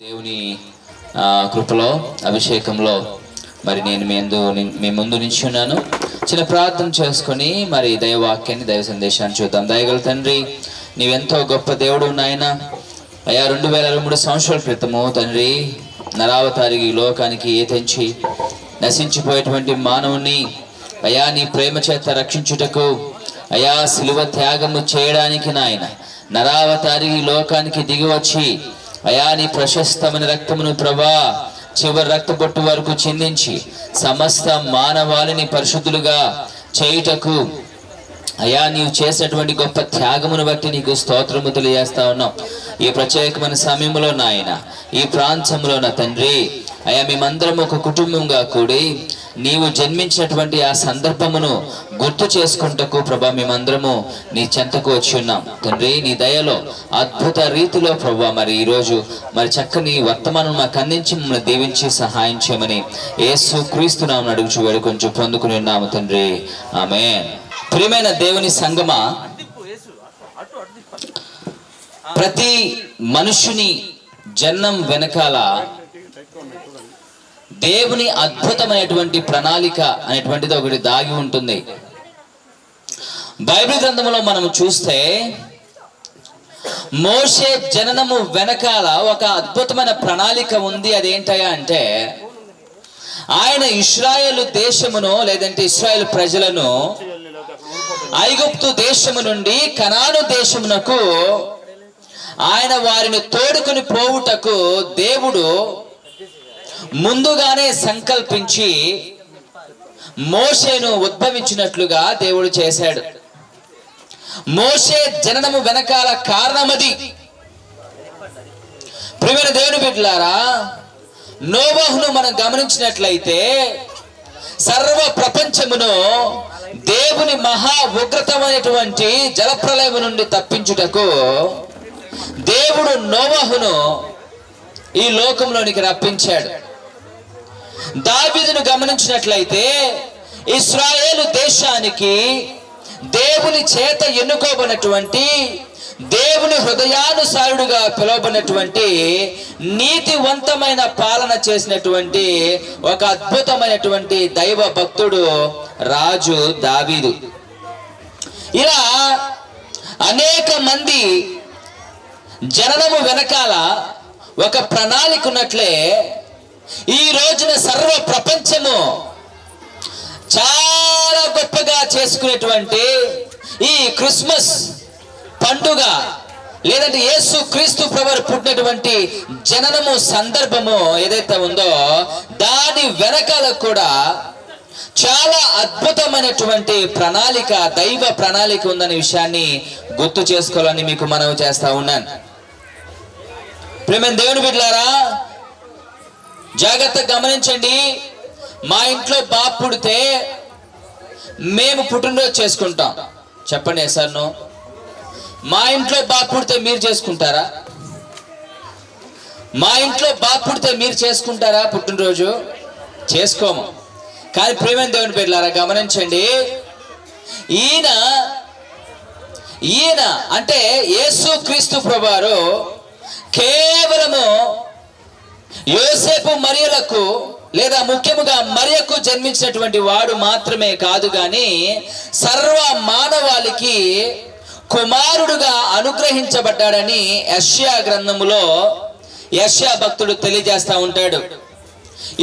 దేవుని కృపలో అభిషేకంలో మరి నేను మీ ముందు నుంచి ఉన్నాను. చిన్న ప్రార్థన చేసుకొని మరి దైవవాక్యాన్ని దైవ సందేశాన్ని చూద్దాం. దయగల తండ్రి, నీవెంతో గొప్ప దేవుడు నాయన. అయ్యా 2023 సంవత్సరాల క్రితము తండ్రి నరావతారికి ఈ లోకానికి తెంచి నశించిపోయేటువంటి మానవుని అయ్యా నీ ప్రేమ చేత రక్షించుటకు అయ్యా సిలువ త్యాగము చేయడానికి నాయన నరావతారికి లోకానికి దిగి వచ్చి అయా నీ ప్రశస్తమైన రక్తమును ప్రభా చివరి రక్తబొట్టు వరకు చిందించి సమస్త మానవాళిని పరిశుద్ధులుగా చేయుటకు అయా నీవు చేసినటువంటి గొప్ప త్యాగమును బట్టి నీకు స్తోత్రము తెలియజేస్తా ఉన్నాం. ఈ ప్రత్యేకమైన సమయంలో నాయన ఈ ప్రాంతంలో నా తండ్రి అయా మేమందరం ఒక కుటుంబంగా కూడి నీవు జన్మించినటువంటి ఆ సందర్భమును గుర్తు చేసుకుంటకు ప్రభా మేమందరము నీ చెంతకు వచ్చి ఉన్నాం తండ్రి. నీ దయలో అద్భుత రీతిలో ప్రభా మరి ఈరోజు మరి చక్కని వర్తమానం మాకు అందించి మమ్మల్ని దీవించి సహాయం చేయమని యేసు క్రీస్తు నామమున అడుగుచు వేడుకొంచు పొందుకుని ఉన్నాము తండ్రి, ఆమేన్. ప్రియమైన దేవుని సంగమా, ప్రతి మనుషుని జన్మం వెనకాల దేవుని అద్భుతమైనటువంటి ప్రణాళిక అనేటువంటిది ఒకటి దాగి ఉంటుంది. బైబిల్ గ్రంథంలో మనం చూస్తే మోషే జననము వెనకాల ఒక అద్భుతమైన ప్రణాళిక ఉంది. అదేంటయా అంటే ఆయన ఇశ్రాయేలు దేశమును లేదంటే ఇశ్రాయేలు ప్రజలను ఐగుప్తు దేశము నుండి కనాను దేశమునకు ఆయన వారిని తోడుకుని పోవుటకు దేవుడు ముందుగానే సంకల్పించి మోషేను ఉద్భవించినట్లుగా దేవుడు చేశాడు. మోషే జననము వెనకాల కారణమది. ప్రియమైన దేవుని బిడ్డలారా, నోవహును మనం గమనించినట్లయితే సర్వ ప్రపంచమును దేవుని మహా ఉగ్రతమైనటువంటి జలప్రలయం నుండి తప్పించుటకు దేవుడు నోవహును ఈ లోకంలోనికి రప్పించాడు. దావీదును గమనించినట్లయితే ఇశ్రాయేలు దేశానికి దేవుని చేత ఎన్నుకోబడినటువంటి దేవుని హృదయానుసారుడుగా పిలువబడినటువంటి నీతివంతమైన పాలన చేసినటువంటి ఒక అద్భుతమైనటువంటి దైవ భక్తుడు రాజు దావీదు. ఇలా అనేక మంది జననము వెనకాల ఒక ప్రణాళిక ఉన్నట్లే ఈ రోజున సర్వ ప్రపంచము చాలా గొప్పగా చేసుకునేటువంటి ఈ క్రిస్మస్ పండుగ లేదంటే యేసు క్రీస్తు ప్రభువు పుట్టినటువంటి జననము సందర్భము ఏదైతే ఉందో దాని వెనకాల కూడా చాలా అద్భుతమైనటువంటి ప్రణాళిక, దైవ ప్రణాళిక ఉందనే విషయాన్ని గుర్తు చేసుకోవాలని మీకు మనవి చేస్తా ఉన్నాను. ప్రియమైన దేవుని బిడ్డలారా, జాగ్రత్తగా గమనించండి. మా ఇంట్లో బాబు పుడితే మేము పుట్టినరోజు చేసుకుంటాం. చెప్పండి సార్. మా ఇంట్లో బాబు పుడితే మీరు చేసుకుంటారా? మా ఇంట్లో బాబు పుడితే మీరు చేసుకుంటారా పుట్టినరోజు? చేసుకోము. కానీ ప్రియమైన దేవుని బిడ్డలారా గమనించండి, ఈయన అంటే యేసు క్రీస్తు ప్రభువారు కేవలము యోసేపు మరియలకు లేదా ముఖ్యముగా మరియకు జన్మించినటువంటి వాడు మాత్రమే కాదు, కానీ సర్వ మానవాళికి కుమారుడుగా అనుగ్రహించబడ్డాడని యెషయా గ్రంథములో యెషయా భక్తుడు తెలియజేస్తా ఉంటాడు.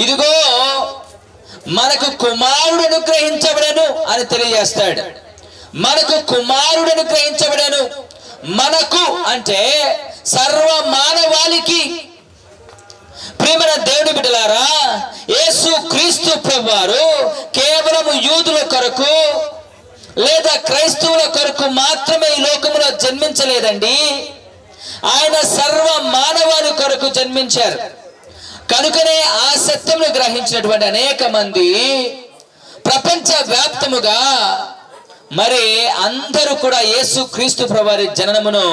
ఇదిగో మనకు కుమారుడు అనుగ్రహించబడను అని తెలియజేస్తాడు. మనకు కుమారుడు అనుగ్రహించబడను. మనకు అంటే సర్వ మానవాళికి. ప్రియమైన దేవుని బిడ్డలారా, యేసు క్రీస్తు ప్రభువారు కేవలం యూదుల కొరకు లేదా క్రైస్తవుల కొరకు మాత్రమే ఈ లోకములో జన్మించలేదండి. ఆయన సర్వ మానవాళి కొరకు జన్మించారు. కనుకనే ఆ సత్యమును గ్రహించినటువంటి అనేక మంది ప్రపంచ వ్యాప్తముగా మరి అందరూ కూడా యేసు క్రీస్తు ప్రభువారి జననమును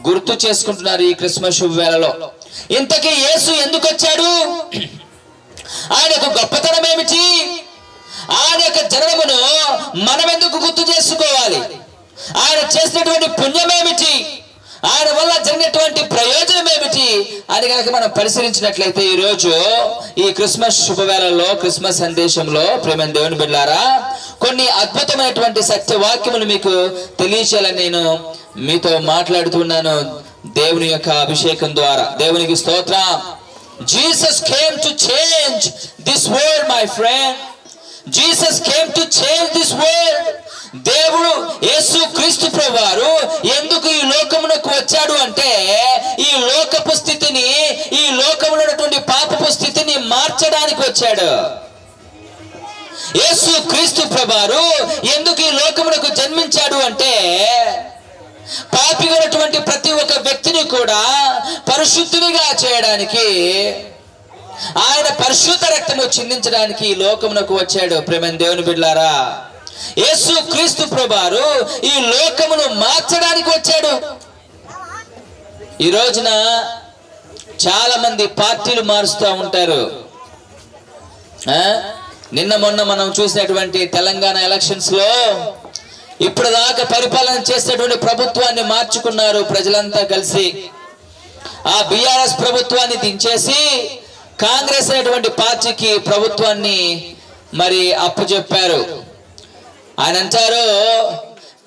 గుర్తు చేసుకుంటున్నారు ఈ క్రిస్మస్ శుభవేళలో. ఇంతకీ యేసు ఎందుకు వచ్చాడు? ఆయనకు గొప్పతనం ఏమిటి? ఆయన యొక్క జననమును మనం ఎందుకు గుర్తు చేసుకోవాలి? ఆయన చేసినటువంటి పుణ్యం ఏమిటి? ఆయన వల్ల జరిగినటువంటి ప్రయోజనం ఏమిటి అని కనుక మనం పరిశీలించినట్లయితే ఈరోజు ఈ క్రిస్మస్ శుభవేళలో, క్రిస్మస్ సందేశంలో ప్రేమ దేవుని బిడ్డలారా, కొన్ని అద్భుతమైనటువంటి సత్యవాక్యములు మీకు తెలియచేయాలని నేను మీతో మాట్లాడుతున్నాను దేవుని యొక్క అభిషేకం ద్వారా. దేవునికి స్తోత్రం. Jesus came to change this world my friend. Jesus came to change this world. దేవుడు యేసు క్రీస్తు ప్రభువారు ఎందుకు ఈ లోకమునకు వచ్చాడు అంటే, ఈ లోకపు స్థితిని, ఈ లోకములో ఉన్నటువంటి పాపపు స్థితిని మార్చడానికి వచ్చాడు. యేసు క్రీస్తు ప్రభువారు ఎందుకు ఈ లోకమునకు జన్మించాడు అంటే, పాపిగా ఉన్నటువంటి ప్రతి ఒక్క వ్యక్తిని కూడా పరిశుద్ధునిగా చేయడానికి, ఆయన పరిశుద్ధ రక్తము చిందించడానికి ఈ లోకమునకు వచ్చాడు. ప్రేమ దేవుని బిడ్డలారా, యేసు క్రీస్తు ప్రభువారు ఈ లోకమును మార్చడానికి వచ్చాడు. ఈ రోజున చాలా మంది పార్టీలు మారుస్తూ ఉంటారు. నిన్న మొన్న మనం చూసినటువంటి తెలంగాణ ఎలక్షన్స్ లో ఇప్పుడు దాకా పరిపాలన చేసేటువంటి ప్రభుత్వాన్ని మార్చుకున్నారు ప్రజలంతా కలిసి. ఆ బీఆర్ఎస్ ప్రభుత్వాన్ని దించేసి కాంగ్రెస్ అనేటువంటి పార్టీకి ప్రభుత్వాన్ని మరి అప్పచెప్పారు. ఆయన అంటారు,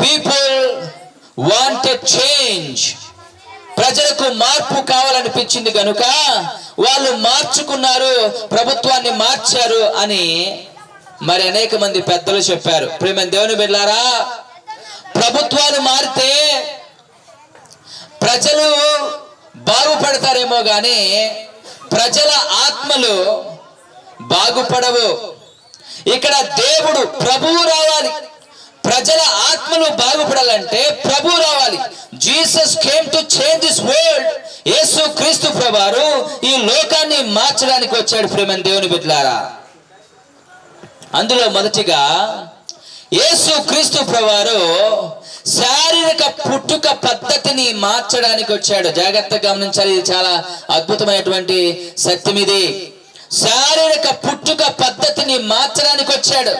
పీపుల్ వాంటెడ్ చేంజ్. ప్రజలకు మార్పు కావాలనిపించింది కనుక వాళ్ళు మార్చుకున్నారు, ప్రభుత్వాన్ని మార్చారు అని మరి అనేక మంది పెద్దలు చెప్పారు. ప్రేమ దేవుని బిడ్డలారా, ప్రభుత్వాలు మారితే ప్రజలు బాగుపడతారేమో గాని ప్రజల ఆత్మలు బాగుపడవు. ఇక్కడ దేవుడు, ప్రభువు రావాలి. ప్రజల ఆత్మలు బాగుపడాలంటే ప్రభువు రావాలి. Jesus came to change this world. Yesu Kristu ప్రభువారు ఈ లోకాన్ని మార్చడానికి వచ్చాడు. ప్రేమ దేవుని బిడ్డలారా, అందులో మొదటిగా యేసు క్రీస్తు ప్రభువారు శారీరక పుట్టుక పద్ధతిని మార్చడానికి వచ్చాడు. జాగ్రత్తగా గమనించాలి, ఇది చాలా అద్భుతమైనటువంటి సత్యం. ఇది శారీరక పుట్టుక పద్ధతిని మార్చడానికి వచ్చాడు.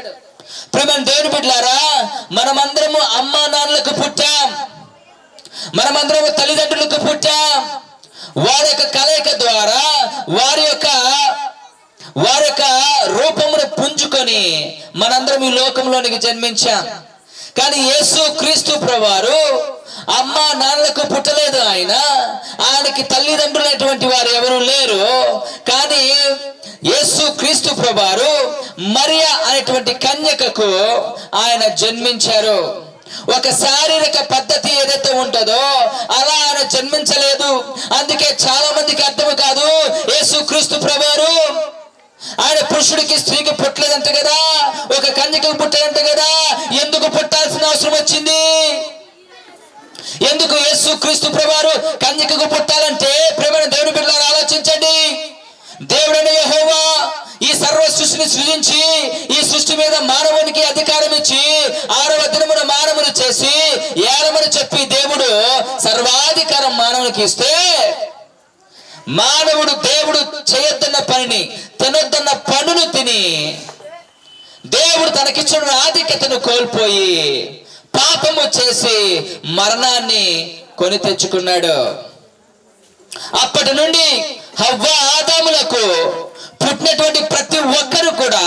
ప్రేమ దేవుని బిడ్డలారా, మనమందరము అమ్మా నాన్నలకు పుట్టాం, మనమందరము తల్లిదండ్రులకు పుట్టాం. వారి యొక్క కలయిక ద్వారా వారి యొక్క రూపమును పుంజుకొని మనందరం ఈ లోకంలోనికి జన్మించాం. కానీ యేసు క్రీస్తు ప్రభువారు అమ్మా నాన్నలకు పుట్టలేదు. ఆయనకి తల్లిదండ్రులైనటువంటి వారు ఎవరు లేరు. కానీ యేసు క్రీస్తు ప్రభువారు మరియా అనేటువంటి కన్యకకు ఆయన జన్మించారు. ఒక శారీరక పద్ధతి ఏదైతే ఉంటుందో అలా ఆయన జన్మించలేదు. అందుకే చాలా మందికి అర్థం కాదు, యేసు క్రీస్తు ప్రభువారు ఆయన పురుషుడికి స్త్రీకి పుట్టలేదంట కదా, ఒక కన్యకకు పుట్టాడంట కదా, ఎందుకు పుట్టాల్సిన అవసరం వచ్చింది? ఎందుకు యేసు క్రీస్తు ప్రభువారు కన్యకకు పుట్టాలంటే? ప్రేమ దేవుని బిడ్డలారా ఆలోచించండి. దేవుడైన యెహోవా ఈ సర్వ సృష్టిని సృజించి ఈ సృష్టి మీద మానవునికి అధికారం ఇచ్చి 6వ దినమున మానవుని చేసి ఏలమని చెప్పి దేవుడు సర్వాధికారం మానవునికి ఇస్తే, మానవుడు దేవుడు చేయొద్దన్న పనిని, తినొద్దన్న పనులు తిని దేవుడు తనకిచ్చిన ఆధిక్యతను కోల్పోయి పాపము చేసి మరణాన్ని కొని తెచ్చుకున్నాడు. అప్పటి నుండి హవ్వ ఆదాములకు పుట్టినటువంటి ప్రతి ఒక్కరు కూడా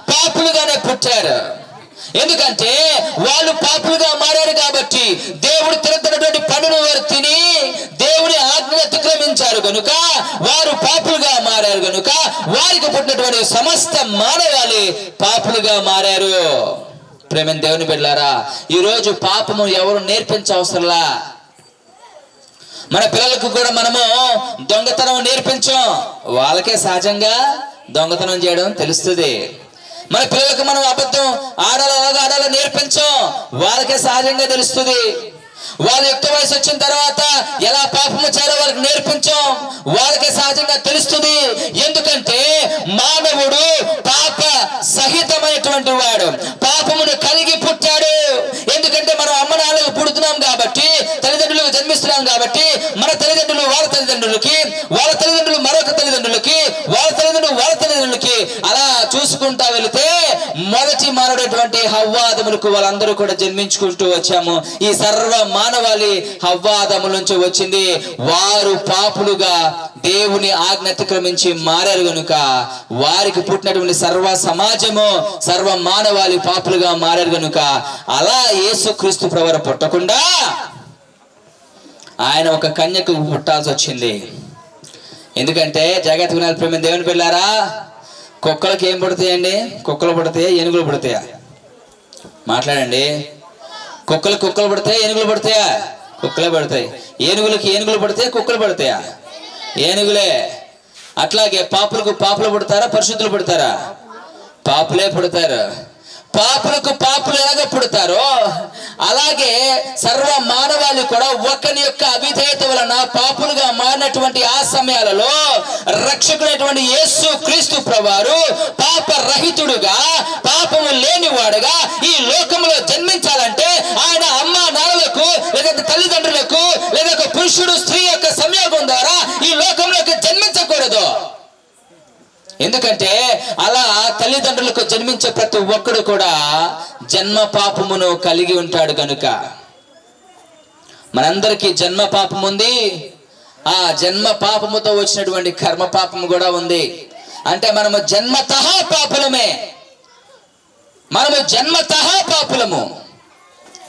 పాపులుగానే పుట్టారు. ఎందుకంటే వాళ్ళు పాపులుగా మారారు కాబట్టి దేవుడు తినటువంటి పనులు వారు తిని దేవుని ఆజ్ఞను అతిక్రమించారు కనుక వారు పాపులుగా మారారు. కనుక వారికి పుట్టినటువంటి సమస్త మానవాళి పాపులుగా మారారు. ప్రేమ దేవుని బిడ్డలారా, ఈరోజు పాపము ఎవరు నేర్పించవసరంలా. మన పిల్లలకు కూడా మనము దొంగతనం నేర్పించాం, వాళ్ళకే సహజంగా దొంగతనం చేయడం తెలుస్తుంది. మన పిల్లలకు మనం అబద్ధం ఆడాలో నేర్పించాం, వాళ్ళకే సహజంగా తెలుస్తుంది. వాళ్ళు యుక్త వయసు వచ్చిన తర్వాత ఎలా పాపము చేయాలో వాళ్ళకి నేర్పించాం, వాళ్ళకే సహజంగా తెలుస్తుంది. ఎందుకంటే మానవుడు పాప సహితమైనటువంటి వాడు, పాపమును కలిగి పుట్టాడు. ఎందుకంటే మనం అమ్మ నాన్నలకు పుడుతున్నాం కాబట్టి, తల్లిదండ్రులకు జన్మిస్తున్నాం కాబట్టి, మన తల్లిదండ్రులు వాళ్ళ తల్లిదండ్రులకి, వాళ్ళ తల్లిదండ్రులు మరొక తల్లిదండ్రులకి, వాళ్ళ తల్లిదండ్రులు వాళ్ళ తల్లిదండ్రులకి అలా చూసుకుంటా వెళితే మొదటి మానవుడైనటువంటి హవ్వాదములకు వాళ్ళందరూ కూడా జన్మించుకుంటూ వచ్చాము. ఈ సర్వ మానవాళి హవ్వాదముల నుంచి వచ్చింది. వారు పాపులుగా దేవుని ఆజ్ఞ అతిక్రమించి మారారు గనుక వారికి పుట్టినటువంటి సర్వ సమాజము, సర్వ మానవాళి పాపులుగా మారారు గనుక అలా యేసుక్రీస్తు ప్రభువు పుట్టకుండా ఆయన ఒక కన్యకు పుట్టాల్సి వచ్చింది. ఎందుకంటే జాగ్రత్త వినాలి ప్రేమ దేవుని పిల్లారా, కుక్కలకి ఏం పుడతాయండి? కుక్కలు పుడతాయా, ఏనుగులు పుడతాయా? మాట్లాడండి. కుక్కలు పుడతాయా, ఏనుగులు పుడతాయా? కుక్కలే పడతాయి. ఏనుగులకి ఏనుగులు పడతాయా, కుక్కలు పడతాయా? ఏనుగులే. అట్లాగే పాపులకు పాపులు పుడతారా, పరిశుద్ధులు పుడతారా? పాపులే పుడతారు. పాపులకు పాపులు ఎలాగ పుడతారో అలాగే సర్వ మానవాళి కూడా ఒకరి యొక్క అవిధేయత వలన పాపులుగా మారినటువంటి ఆ సమయాలలో రక్షకుడైనటువంటి యేసు క్రీస్తు ప్రభువారు పాప రహితుడుగా, పాపము లేనివాడుగా ఈ లోకంలో జన్మించాలంటే ఆయన అమ్మ నాన్నలకు లేదా తల్లిదండ్రులకు లేదా పురుషుడు స్త్రీ యొక్క సంయోగం ద్వారా ఈ లోకంలోకి జన్మించకూడదు. ఎందుకంటే అలా తల్లిదండ్రులకు జన్మించే ప్రతి ఒక్కడు కూడా జన్మ పాపమును కలిగి ఉంటాడు కనుక మనందరికీ జన్మ పాపం ఉంది. ఆ జన్మ పాపముతో వచ్చినటువంటి కర్మ పాపము కూడా ఉంది. అంటే మనము జన్మతః పాపులమే. మనము జన్మతః పాపులము.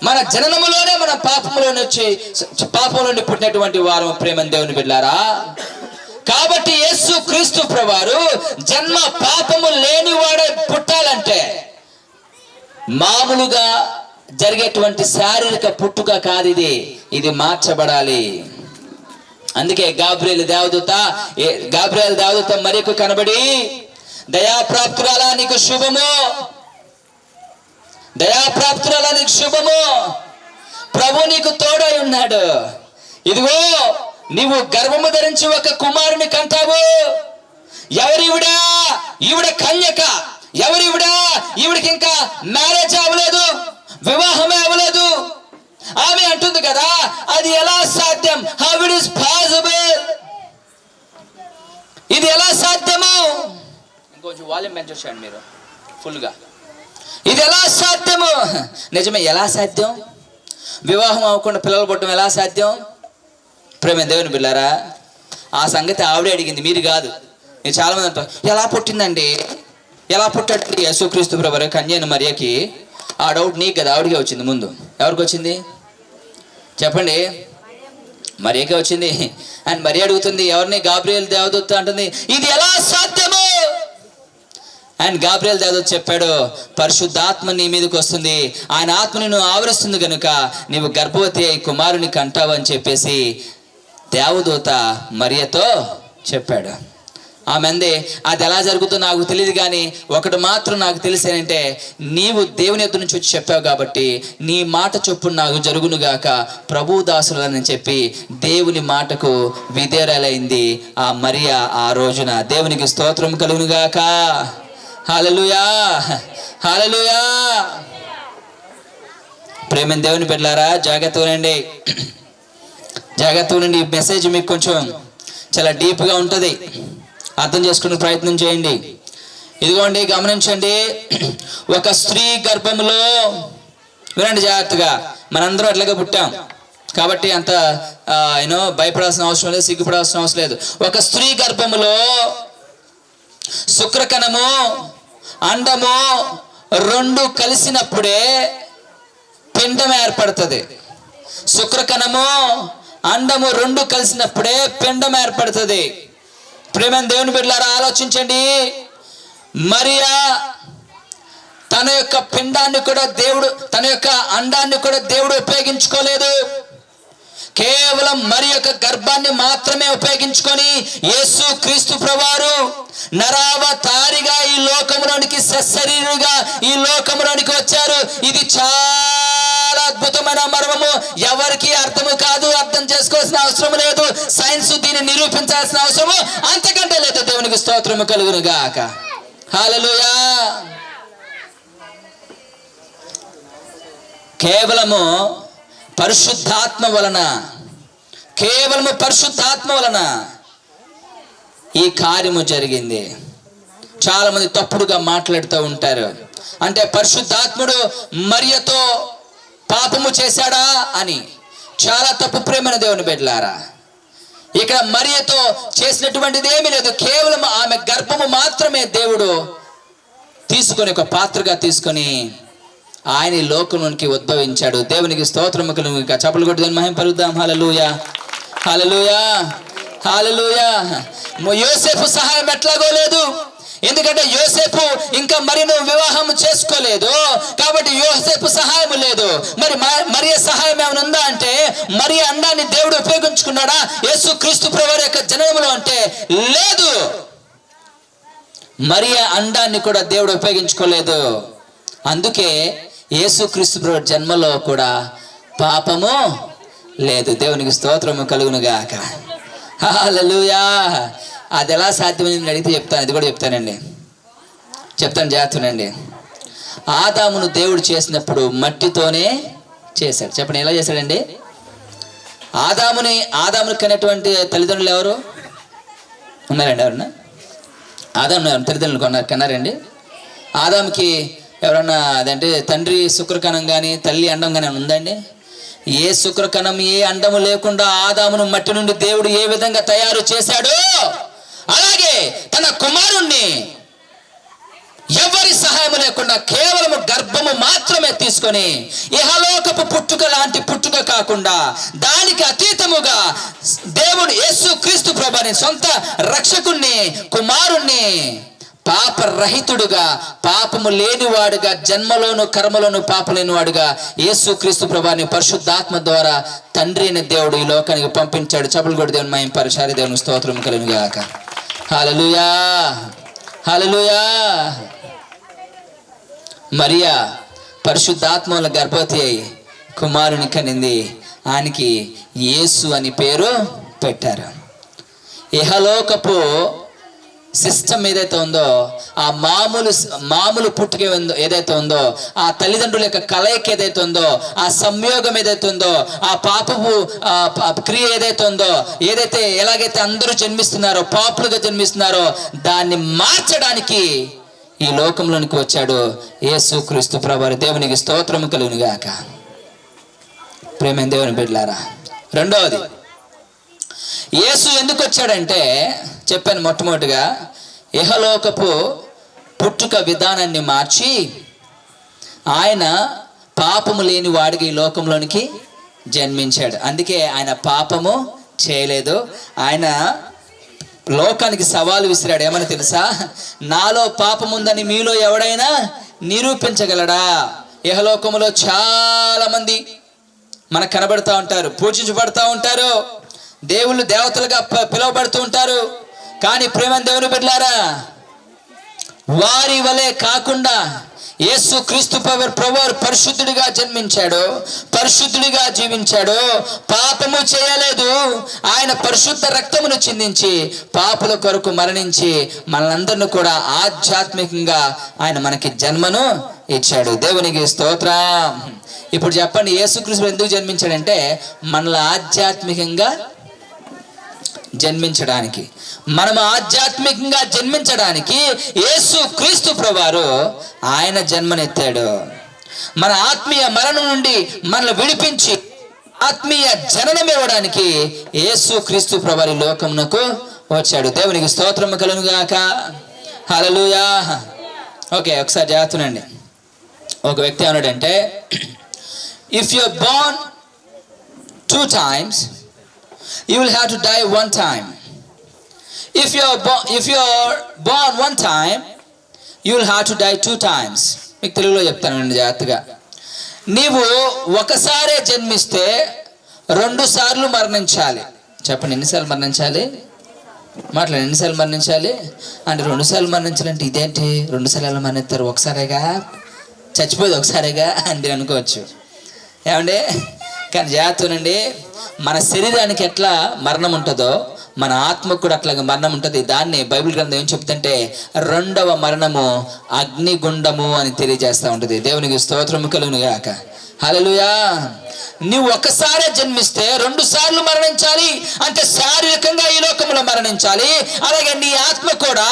మన జననములోనే మన పాపంలోని పుట్టినటువంటి వారు ప్రేమ దేవుని బిడ్డలారా. కాబట్టి యేసు క్రీస్తు ప్రభువారు జన్మ పాపము లేనివాడే పుట్టాలంటే మామూలుగా జరిగేటువంటి శారీరక పుట్టుక కాదు, ఇది మార్చబడాలి. అందుకే గాబ్రియేలు దేవదూత మరియకు కనబడి, దయాప్రాప్తురాలా నీకు శుభము, దయాప్రాప్తురాలా నీకు శుభము, ప్రభు నీకు తోడై ఉన్నాడు. ఇదిగో నీవు గర్భము ధరించి ఒక కుమారుని కంటావు. ఎవరివిడా? ఈవిడ కన్యక. ఎవరివిడా? ఈవిడికి ఇంకా మ్యారేజ్ అవ్వలేదు, వివాహమే అవ్వలేదు. ఆమె అంటుంది కదా, అది ఎలా సాధ్యం? How it is possible? ఇది ఎలా సాధ్యము? ఇంకొంచెం వాల్యూమ్ పెంచండి మీరు ఫుల్గా. ఇది ఎలా సాధ్యము? నిజమే, ఎలా సాధ్యం? వివాహం అవ్వకుండా పిల్లలు పుట్టడం ఎలా సాధ్యం? ప్రేమ దేవుని బిడ్డలారా, ఆ సంగతి ఆవిడే అడిగింది, మీరు కాదు. నేను చాలా మంది అంటారు, ఎలా పుట్టిందండి, ఎలా పుట్టాడు యేసుక్రీస్తు ప్రభువు కన్యను మరియకి? ఆ డౌట్ నీకు కదా, ఆవిడికే వచ్చింది. ముందు ఎవరికి వచ్చింది చెప్పండి? మరియకే వచ్చింది. అండ్ మరి అడుగుతుంది ఎవరిని? గాబ్రియేలు దేవదూత అంటుంది, ఇది ఎలా సాధ్యము? అండ్ గాబ్రియేలు దేవదూత చెప్పాడు, పరిశుద్ధాత్మ నీ మీదకి వస్తుంది, ఆయన ఆత్మ నిన్ను ఆవరిస్తుంది కనుక నీవు గర్భవతి అయి కుమారుని కంటావు అని చెప్పేసి దేవదూత మరియతో చెప్పాడు. ఆమె అంది, అది ఎలా జరుగుతుందో నాకు తెలియదు, కానీ ఒకటి మాత్రం నాకు తెలిసేనంటే నీవు దేవుని యొద్ద నుంచి వచ్చి చెప్పావు కాబట్టి నీ మాట చొప్పున నాకు జరుగునుగాక ప్రభు దాసులని చెప్పి దేవుని మాటకు విధేయురాలైంది ఆ మరియ. ఆ రోజున దేవునికి స్తోత్రం కలుగునుగాక. హల్లెలూయా, హల్లెలూయా. ప్రేమ దేవుని బిడ్డలారా, జాగ్రత్తగా ఉండండి. ఈ మెసేజ్ మీకు కొంచెం చాలా డీప్గా ఉంటుంది, అర్థం చేసుకునే ప్రయత్నం చేయండి. ఇదిగోండి గమనించండి, ఒక స్త్రీ గర్భంలో, వినండి జాగ్రత్తగా, మనందరం అట్లాగే పుట్టాం కాబట్టి అంత భయపడాల్సిన అవసరం లేదు, సిగ్గుపడాల్సిన అవసరం లేదు. ఒక స్త్రీ గర్భములో శుక్రకణము అండము రెండు కలిసినప్పుడే పిండం ఏర్పడుతుంది. శుక్రకణము అండము రెండు కలిసినప్పుడే పిండం ఏర్పడుతుంది. ప్రేమ దేవుని బిడ్డలారా, ఆలోచించండి. మరియా తన యొక్క పిండాన్ని కూడా దేవుడు, తన యొక్క అండాన్ని కూడా దేవుడు ఉపయోగించుకోలేదు. కేవలం మరి యొక్క గర్భాన్ని మాత్రమే ఉపయోగించుకొని యేసు క్రీస్తు ప్రభువారు నరావతారిగా ఈ లోకములోనికి, సశరీరుగా ఈ లోకములోనికి వచ్చారు. ఇది చాలా అద్భుతమైన మర్మము. ఎవరికి అర్థము కాదు, అర్థం చేసుకోవాల్సిన అవసరం లేదు. సైన్స్ దీన్ని నిరూపించాల్సిన అవసరము అంతకంటే లేదు. దేవునికి స్తోత్రము కలుగును గాక. హల్లెలూయా. కేవలము పరిశుద్ధాత్మ వలన ఈ కార్యము జరిగింది. చాలా మంది తప్పుడుగా మాట్లాడుతూ ఉంటారు. అంటే పరిశుద్ధాత్ముడు మరియతో పాపము చేశాడా అని. చాలా తప్పు ప్రేమైన దేవుని బిడ్డలారా. ఇక్కడ మరియతో చేసినటువంటిది ఏమీ లేదు. కేవలం ఆమె గర్భము మాత్రమే దేవుడు తీసుకొని ఒక పాత్రగా తీసుకొని ఆయన ఈ లోకంలోనికి ఉద్భవించాడు. దేవునికి స్తోత్రము కలుగును గాక. చప్పలు కొట్టి దాన్ని మహిమ పలుకుదాం. హల్లెలూయా, హల్లెలూయా, హల్లెలూయా. యోసేపు సహాయం ఎట్లాగో లేదు. ఎందుకంటే యోసేపు ఇంకా మరియను వివాహం చేసుకోలేదు కాబట్టి యోసేపు సహాయం లేదు. మరియ సహాయం ఏమైనా ఉందా అంటే, మరియ అండాన్ని దేవుడు ఉపయోగించుకున్నాడా యేసు క్రీస్తు ప్రభువు యొక్క జననంలో అంటే లేదు. మరియ అండాన్ని కూడా దేవుడు ఉపయోగించుకోలేదు. అందుకే యేసు క్రీస్తు ప్రభు జన్మలో కూడా పాపము లేదు. దేవునికి స్తోత్రము కలుగును గాక. హల్లెలూయా. అది ఎలా సాధ్యమని అడిగితే చెప్తాను. ఇది కూడా చెప్తానండి, జాగ్రత్తనండి. ఆదామును దేవుడు చేసినప్పుడు మట్టితోనే చేశాడు. చెప్పండి, ఎలా చేశాడండి? ఆదాముని కనేటువంటి తల్లిదండ్రులు ఎవరు ఉన్నారండి? ఎవరన్నా ఆదాము తల్లిదండ్రులు కన్నారండి? ఆదాముకి ఎవరన్నా అదంటే తండ్రి శుక్రకణం కానీ తల్లి అండం కానీ ఉందండి? ఏ శుక్రకణం ఏ అండము లేకుండా ఆదామును మట్టి నుండి దేవుడు ఏ విధంగా తయారు చేశాడో అలాగే తన కుమారుణ్ణి ఎవరి సహాయం లేకుండా కేవలం గర్భము మాత్రమే తీసుకొని ఇహలోకపు పుట్టుక లాంటి పుట్టుక కాకుండా దానికి అతీతముగా దేవుడు యేసు క్రీస్తు ప్రభుని సొంత రక్షకుణ్ణి కుమారుణ్ణి పాపరహితుడుగా పాపము లేనివాడుగా జన్మలోను కర్మలోను పాప లేనివాడుగా యేసు క్రీస్తు ప్రభుని పరిశుద్ధాత్మ ద్వారా తండ్రి అయిన దేవుడు ఈ లోకానికి పంపించాడు. చప్పలు కొట్టి దేవుని మహిమ పరిచారి. దేవుని స్తోత్రం కలుగును గాక. హల్లెలూయా, హల్లెలూయా. మరియా పరిశుద్ధాత్మ వల్ల గర్భవతి అయి కుమారుని కనింది. ఆయనకి యేసు అని పేరు పెట్టారు. ఇహలోకపు సిస్టమ్ ఏదైతే ఉందో, ఆ మామూలు పుట్టుక ఏదైతే ఉందో, ఆ తల్లిదండ్రుల యొక్క కలయిక ఏదైతే ఉందో, ఆ సంయోగం ఏదైతే ఉందో, ఆ పాపపు క్రియ ఏదైతే ఉందో, ఎలాగైతే అందరూ జన్మిస్తున్నారో పాపులుగా జన్మిస్తున్నారో దాన్ని మార్చడానికి ఈ లోకంలోనికి వచ్చాడు యేసు క్రీస్తు ప్రభువు. దేవునికి స్తోత్రము కలుగును గాక. ప్రేమ దేవుని బిడ్డలారా, రెండవది యేసు ఎందుకు వచ్చాడంటే చెప్పాను. మొట్టమొదటిగా ఇహలోకపు పుట్టుక విధానాన్ని మార్చి ఆయన పాపము లేని వాడికి ఈ లోకంలోనికి జన్మించాడు. అందుకే ఆయన పాపము చేయలేదు. ఆయన లోకానికి సవాలు విసిరాడు. ఏమని తెలుసా? నాలో పాపం ఉందని మీలో ఎవడైనా నిరూపించగలడా? ఇహలోకములో చాలా మంది మనకు కనబడుతూ ఉంటారు, పూజించబడుతూ ఉంటారు, దేవుళ్ళు దేవతలుగా పిలువబడుతూ ఉంటారు. కానీ ప్రేమ దేవుని బిడ్డలారా, వారి వలె కాకుండా యేసు క్రీస్తు ప్రభువు పరిశుద్ధుడిగా జన్మించాడు, పరిశుద్ధుడిగా జీవించాడు, పాపము చేయలేదు. ఆయన పరిశుద్ధ రక్తమును చిందించి పాపుల కొరకు మరణించి మనందరిని కూడా ఆధ్యాత్మికంగా ఆయన మనకి జన్మను ఇచ్చాడు. దేవునికి స్తోత్రం. ఇప్పుడు చెప్పండి, యేసుక్రీస్తు ఎందుకు జన్మించాడంటే మనల్ని ఆధ్యాత్మికంగా జన్మించడానికి, మనం ఆధ్యాత్మికంగా జన్మించడానికి యేసు క్రీస్తు ప్రభువారు ఆయన జన్మనెత్తాడు. మన ఆత్మీయ మరణం నుండి మనల్ని విడిపించి ఆత్మీయ జననం ఇవ్వడానికి యేసు క్రీస్తు ప్రభువారు లోకమునకు వచ్చాడు. దేవునికి స్తోత్రము కలుగును గాక. హల్లెలూయా. ఓకే, ఒకసారి జాగ్రత్తనండి. ఒక వ్యక్తి ఏమన్నాడంటే, if you are born 2 times you will have to die 1 time. If you are born 1 time you will have to die 2 times. మీకు తెలుగులో చెప్తానండి జాగ్రత్తగా. నీవు ఒకసారే జన్మిస్తే 2 సార్లు మరణించాలి. చెప్పండి, ఎన్నిసార్లు మరణించాలి? మాట్లాడండి, ఎన్నిసార్లు మరణించాలి అంటే 2 సార్లు మరణించాలంటే ఇదేంటి 2 సార్లు ఎలా మరణిస్తారు? ఒకసారేగా చచ్చిపోయేది, ఒకసారేగా అని అనుకోవచ్చు. ఏమండి? కానీ జాగ్రత్తనండి, మన శరీరానికి ఎట్లా మరణం ఉంటుందో మన ఆత్మకు కూడా అట్లాగే మరణం ఉంటుంది. దాన్ని బైబిల్ గ్రంథం ఏం చెప్తుంటే రెండవ మరణము అగ్నిగుండము అని తెలియజేస్తూ ఉంటుంది. దేవునికి స్తోత్రము కలుగును గాక. హల్లెలూయా. నువ్వు ఒకసారే జన్మిస్తే 2 సార్లు మరణించాలి. అంటే శారీరకంగా ఈ లోకంలో మరణించాలి. అలాగే నీ ఆత్మ కూడా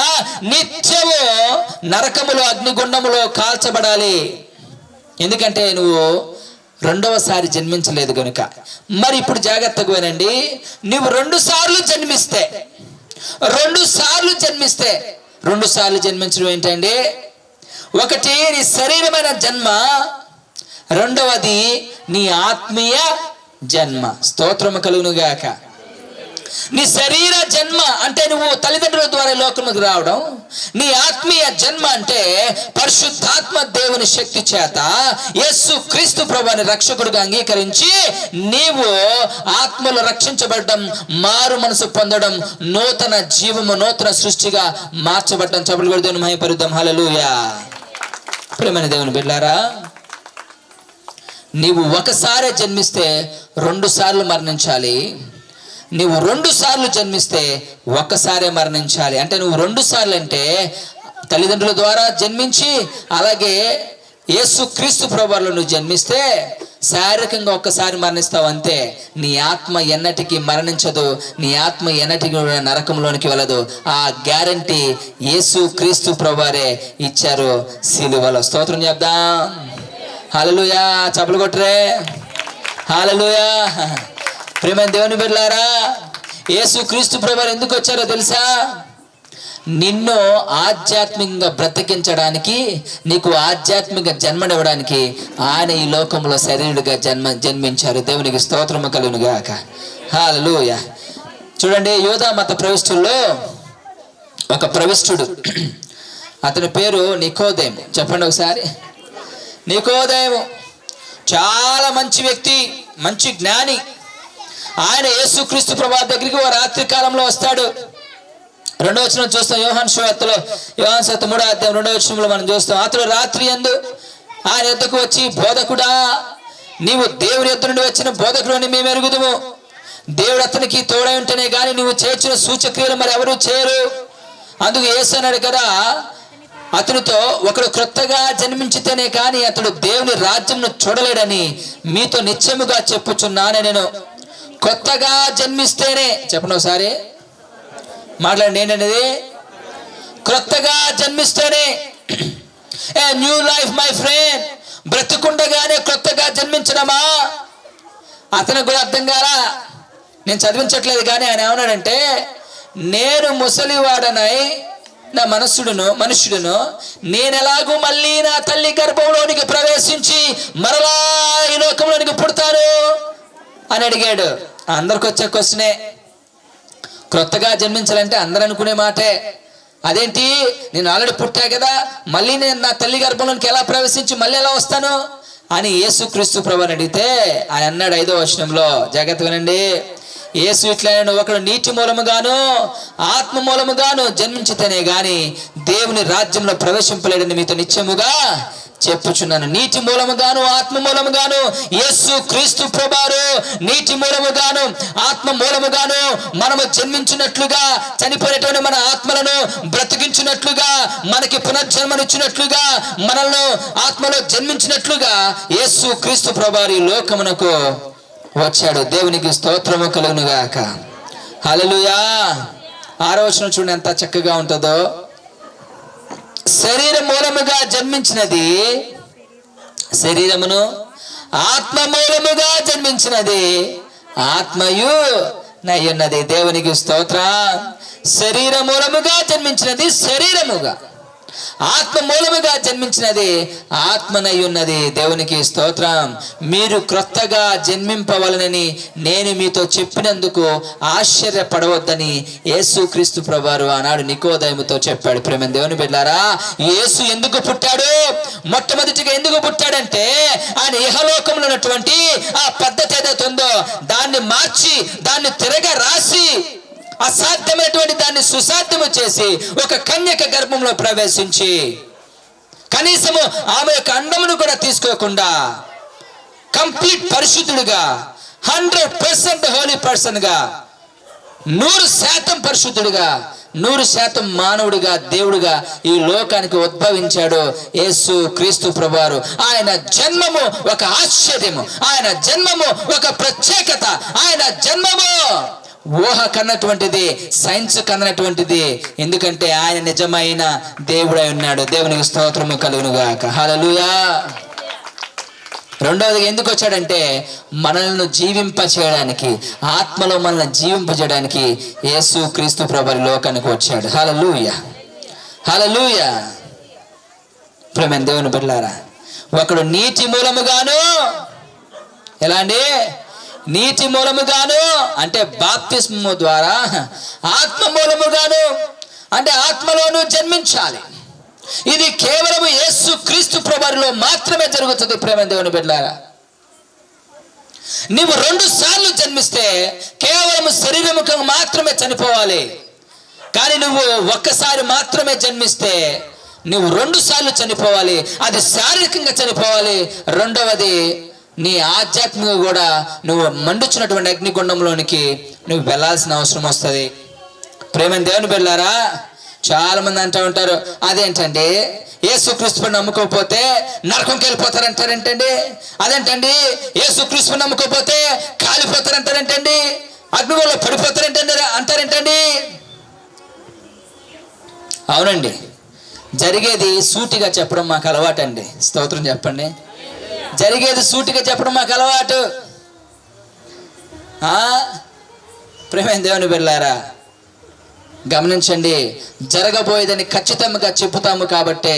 నిత్యము నరకములో అగ్నిగుండములో కాల్చబడాలి. ఎందుకంటే నువ్వు 2వ సారి జన్మించలేదు కనుక. మరి ఇప్పుడు జాగ్రత్తగా వినండి. నువ్వు 2 సార్లు జన్మిస్తే 2 సార్లు జన్మించడం ఏంటండి? ఒకటి నీ శరీరమైన జన్మ, రెండవది నీ ఆత్మీయ జన్మ. స్తోత్రము కలుగును గాక. నీ శరీర జన్మ అంటే నువ్వు తల్లిదండ్రుల ద్వారా లోకముకు రావడం. నీ ఆత్మీయ జన్మ అంటే పరిశుద్ధాత్మ దేవుని శక్తి చేత యేసు క్రీస్తు ప్రభువుని రక్షకుడిగా అంగీకరించి నీవు ఆత్మలో రక్షించబడడం, మారు మనసు పొందడం, నూతన జీవము, నూతన సృష్టిగా మార్చబడడం. చప్పట్లు కొట్టి దేవుని మహిమపరుద్దాం. హల్లెలూయా. ప్రియమైన దేవుని బిడ్డలారా, నీవు ఒకసారి జన్మిస్తే 2 సార్లు మరణించాలి. నీవు 2 సార్లు జన్మిస్తే ఒక్కసారే మరణించాలి. అంటే నువ్వు 2 సార్లు అంటే తల్లిదండ్రుల ద్వారా జన్మించి, అలాగే యేసు క్రీస్తు ప్రభువులో నువ్వు జన్మిస్తే శారీరకంగా ఒక్కసారి మరణిస్తావు అంతే. నీ ఆత్మ ఎన్నటికీ మరణించదు. నీ ఆత్మ ఎన్నటికీ నరకంలోనికి వెళ్ళదు. ఆ గ్యారంటీ యేసు క్రీస్తు ప్రభువారే ఇచ్చారు సిలువలో. స్తోత్రం చెప్దాం. హల్లెలూయా. చప్పలు కొట్టరే. హల్లెలూయా. ప్రియమైన దేవుని బిడ్డలారా, యేసు క్రీస్తు ప్రభువారు ఎందుకు వచ్చారో తెలుసా? నిన్ను ఆధ్యాత్మికంగా బ్రతికించడానికి, నీకు ఆధ్యాత్మిక జన్మనివ్వడానికి ఆయన ఈ లోకంలో శరీరుడిగా జన్మించారు. దేవునికి స్తోత్రము కలుగును గాక. హల్లెలూయా. చూడండి, యూదా మత ప్రవిష్టుల్లో ఒక ప్రవిష్టుడు, అతని పేరు నికోదేము. చెప్పండి ఒకసారి. నికోదేము చాలా మంచి వ్యక్తి, మంచి జ్ఞాని. ఆయన యేసుక్రీస్తు ప్రభువు దగ్గరికి ఓ రాత్రి కాలంలో వస్తాడు. 2వ వచనం చూస్తాం. యోహాను సువార్తలో, యోహాను సువార్త 3వ అధ్యాయం 2వ వచనంలో మనం చూస్తాం. అతడు రాత్రి యందు ఆయన యొద్దకు వచ్చి, బోధకుడా, నీవు దేవుని యొద్ద నుండి వచ్చిన బోధకుడు అని మేము ఎరుగుదుము. దేవుడు అతనికి తోడై ఉంటేనే కానీ నువ్వు చేర్చిన సూచక్రియలు మరి ఎవరు చేయరు. అందుకు యేసు అన్నాడు కదా అతనితో, ఒకడు క్రొత్తగా జన్మించితేనే కానీ అతడు దేవుని రాజ్యంను చూడలేడని మీతో నిశ్చయముగా చెప్పుచున్నాను. నేను కొత్తగా జన్మిస్తేనే, చెప్పండి ఒకసారి మాట్లాడండి, ఏంటనేది? క్రొత్తగా జన్మిస్తేనే. A new life my friend. బ్రతికుండగానే క్రొత్తగా జన్మించడమా? అతనికి కూడా అర్థం కాలా. నేను చదివించట్లేదు కానీ ఆయన ఏమన్నాడంటే, నేను ముసలివాడనై నా మనుష్యుడును నేను ఎలాగూ మళ్ళీ నా తల్లి గర్భంలోనికి ప్రవేశించి మరలా ఈ లోకంలోనికి పుడతాను అని అడిగాడు. అందరికి వచ్చే క్వశ్చనే. క్రొత్తగా జన్మించాలంటే అందరూ అనుకునే మాటే. అదేంటి, నేను ఆల్రెడీ పుట్టా కదా, మళ్ళీ నేను నా తల్లి గర్భంలోనికి ఎలా ప్రవేశించి మళ్ళీ ఎలా వస్తాను అని యేసుక్రీస్తు ప్రభువుని అడిగితే ఆయన అన్నాడు 5వ వచనంలో, జాగ్రత్త వినండి. యేసు ఇట్లా, ఒకడు నీటి మూలముగాను ఆత్మ మూలముగాను జన్మించితేనే గాని దేవుని రాజ్యంలో ప్రవేశింపలేడని మీతో నిశ్చయముగా చెప్పుచున్నాను. నీటి మూలముగాను ఆత్మ మూలముగాను యేసు క్రీస్తు ప్రభువారు నీటి మూలముగాను ఆత్మ మూలముగాను మనము జన్మించినట్లుగా, చనిపోయినటువంటి మన ఆత్మలను బ్రతికించినట్లుగా, మనకి పునర్జన్మనిచ్చినట్లుగా, మనల్ని ఆత్మలో జన్మించినట్లుగా యేసు క్రీస్తు ప్రభువారు ఈ లోకమునకు వచ్చాడు. దేవునికి స్తోత్రము కలుగును గాక. హల్లెలూయా. 6వ వచనం చూడండి ఎంత చక్కగా ఉంటుందో. శరీర మూలముగా జన్మించినది శరీరమును, ఆత్మ మూలముగా జన్మించినది ఆత్మయు నయ్యున్నది. దేవునికి స్తోత్రం. శరీర మూలముగా జన్మించినది శరీరముగా, ఆత్మ మూలముగా జన్మించినది ఆత్మనై ఉన్నది. దేవునికి స్తోత్రం. మీరు క్రొత్తగా జన్మింపవలనని నేను మీతో చెప్పినందుకు ఆశ్చర్యపడవద్దని యేసుక్రీస్తు ప్రభువారు ఆనాడు నికోదేముతో చెప్పాడు. ప్రేమ దేవుని బిడ్డలారా, యేసు ఎందుకు పుట్టాడు? మొట్టమొదటిగా ఎందుకు పుట్టాడంటే ఆయన ఇహలోకంలో ఉన్నటువంటి ఆ పద్ధతి ఏదైతే ఉందో దాన్ని మార్చి, దాన్ని తిరగ రాసి, అసాధ్యమైనటువంటి దాన్ని సుసాధ్యము చేసి ఒక కన్యక గర్భంలో ప్రవేశించి కనీసము ఆమె యొక్క అండమును కూడా తీసుకోకుండా కంప్లీట్ పరిశుద్ధుడుగా, 100% హోలీ పర్సన్ గా, 100% పరిశుద్ధుడుగా 100% మానవుడిగా దేవుడిగా ఈ లోకానికి ఉద్భవించాడు యేసు క్రీస్తు ప్రభువారు. ఆయన జన్మము ఒక ఆశ్చర్యము, ఆయన జన్మము ఒక ప్రత్యేకత, ఆయన జన్మము ఊహ కన్నటువంటిది, సైన్స్ కన్నటువంటిది. ఎందుకంటే ఆయన నిజమైన దేవుడై ఉన్నాడు. దేవునికి స్తోత్రము కలుగును గాక. హల్లెలూయా. రెండవదిగా ఎందుకు వచ్చాడంటే మనల్ని జీవింప చేయడానికి, ఆత్మలో మనల్ని జీవింపజేయడానికి యేసు క్రీస్తు ప్రభువు లోకానికి వచ్చాడు. హల్లెలూయా, హల్లెలూయా. ప్రియమైన దేవుని బిడ్డలారా, ఒకడు నీటి మూలముగాను, ఎలాంటి నీటి మూలముగాను అంటే బాప్తిస్మము ద్వారా, ఆత్మ మూలముగాను అంటే ఆత్మలోనూ జన్మించాలి. ఇది కేవలం యేసు క్రీస్తు ప్రభువులో మాత్రమే జరుగుతుంది. ప్రేమ దేవుని బిడ్డలారా, నువ్వు 2 సార్లు జన్మిస్తే కేవలం శరీరముఖంగా మాత్రమే చనిపోవాలి. కానీ నువ్వు ఒక్కసారి మాత్రమే జన్మిస్తే నువ్వు 2 సార్లు చనిపోవాలి. అది శారీరకంగా చనిపోవాలి. రెండవది నీ ఆధ్యాత్మికంగా కూడా నువ్వు మండుచున్నటువంటి అగ్నిగుండంలోనికి నువ్వు వెళ్ళాల్సిన అవసరం వస్తుంది. ప్రేమ దేవుని బిడ్డలారా, చాలా మంది అంటూ ఉంటారు, అదేంటండి యేసుక్రీస్తుని నమ్ముకోకపోతే నరకంకి వెళ్ళిపోతారంటారేంటండి, అదేంటండి యేసుక్రీస్తుని నమ్ముకోకపోతే కాలిపోతారంటారేంటండి, అగ్నిగుండంలో పడిపోతారేంటండి అంటారేంటండి. అవునండి, జరిగేది సూటిగా చెప్పడం మాకు అలవాటు అండి. స్తోత్రం చెప్పండి. జరిగేది సూటిగా చెప్పడం మాకు అలవాటు. ప్రేమ దేవుని బిడ్డలారా, గమనించండి, జరగబోయేదని ఖచ్చితంగా చెబుతాము. కాబట్టే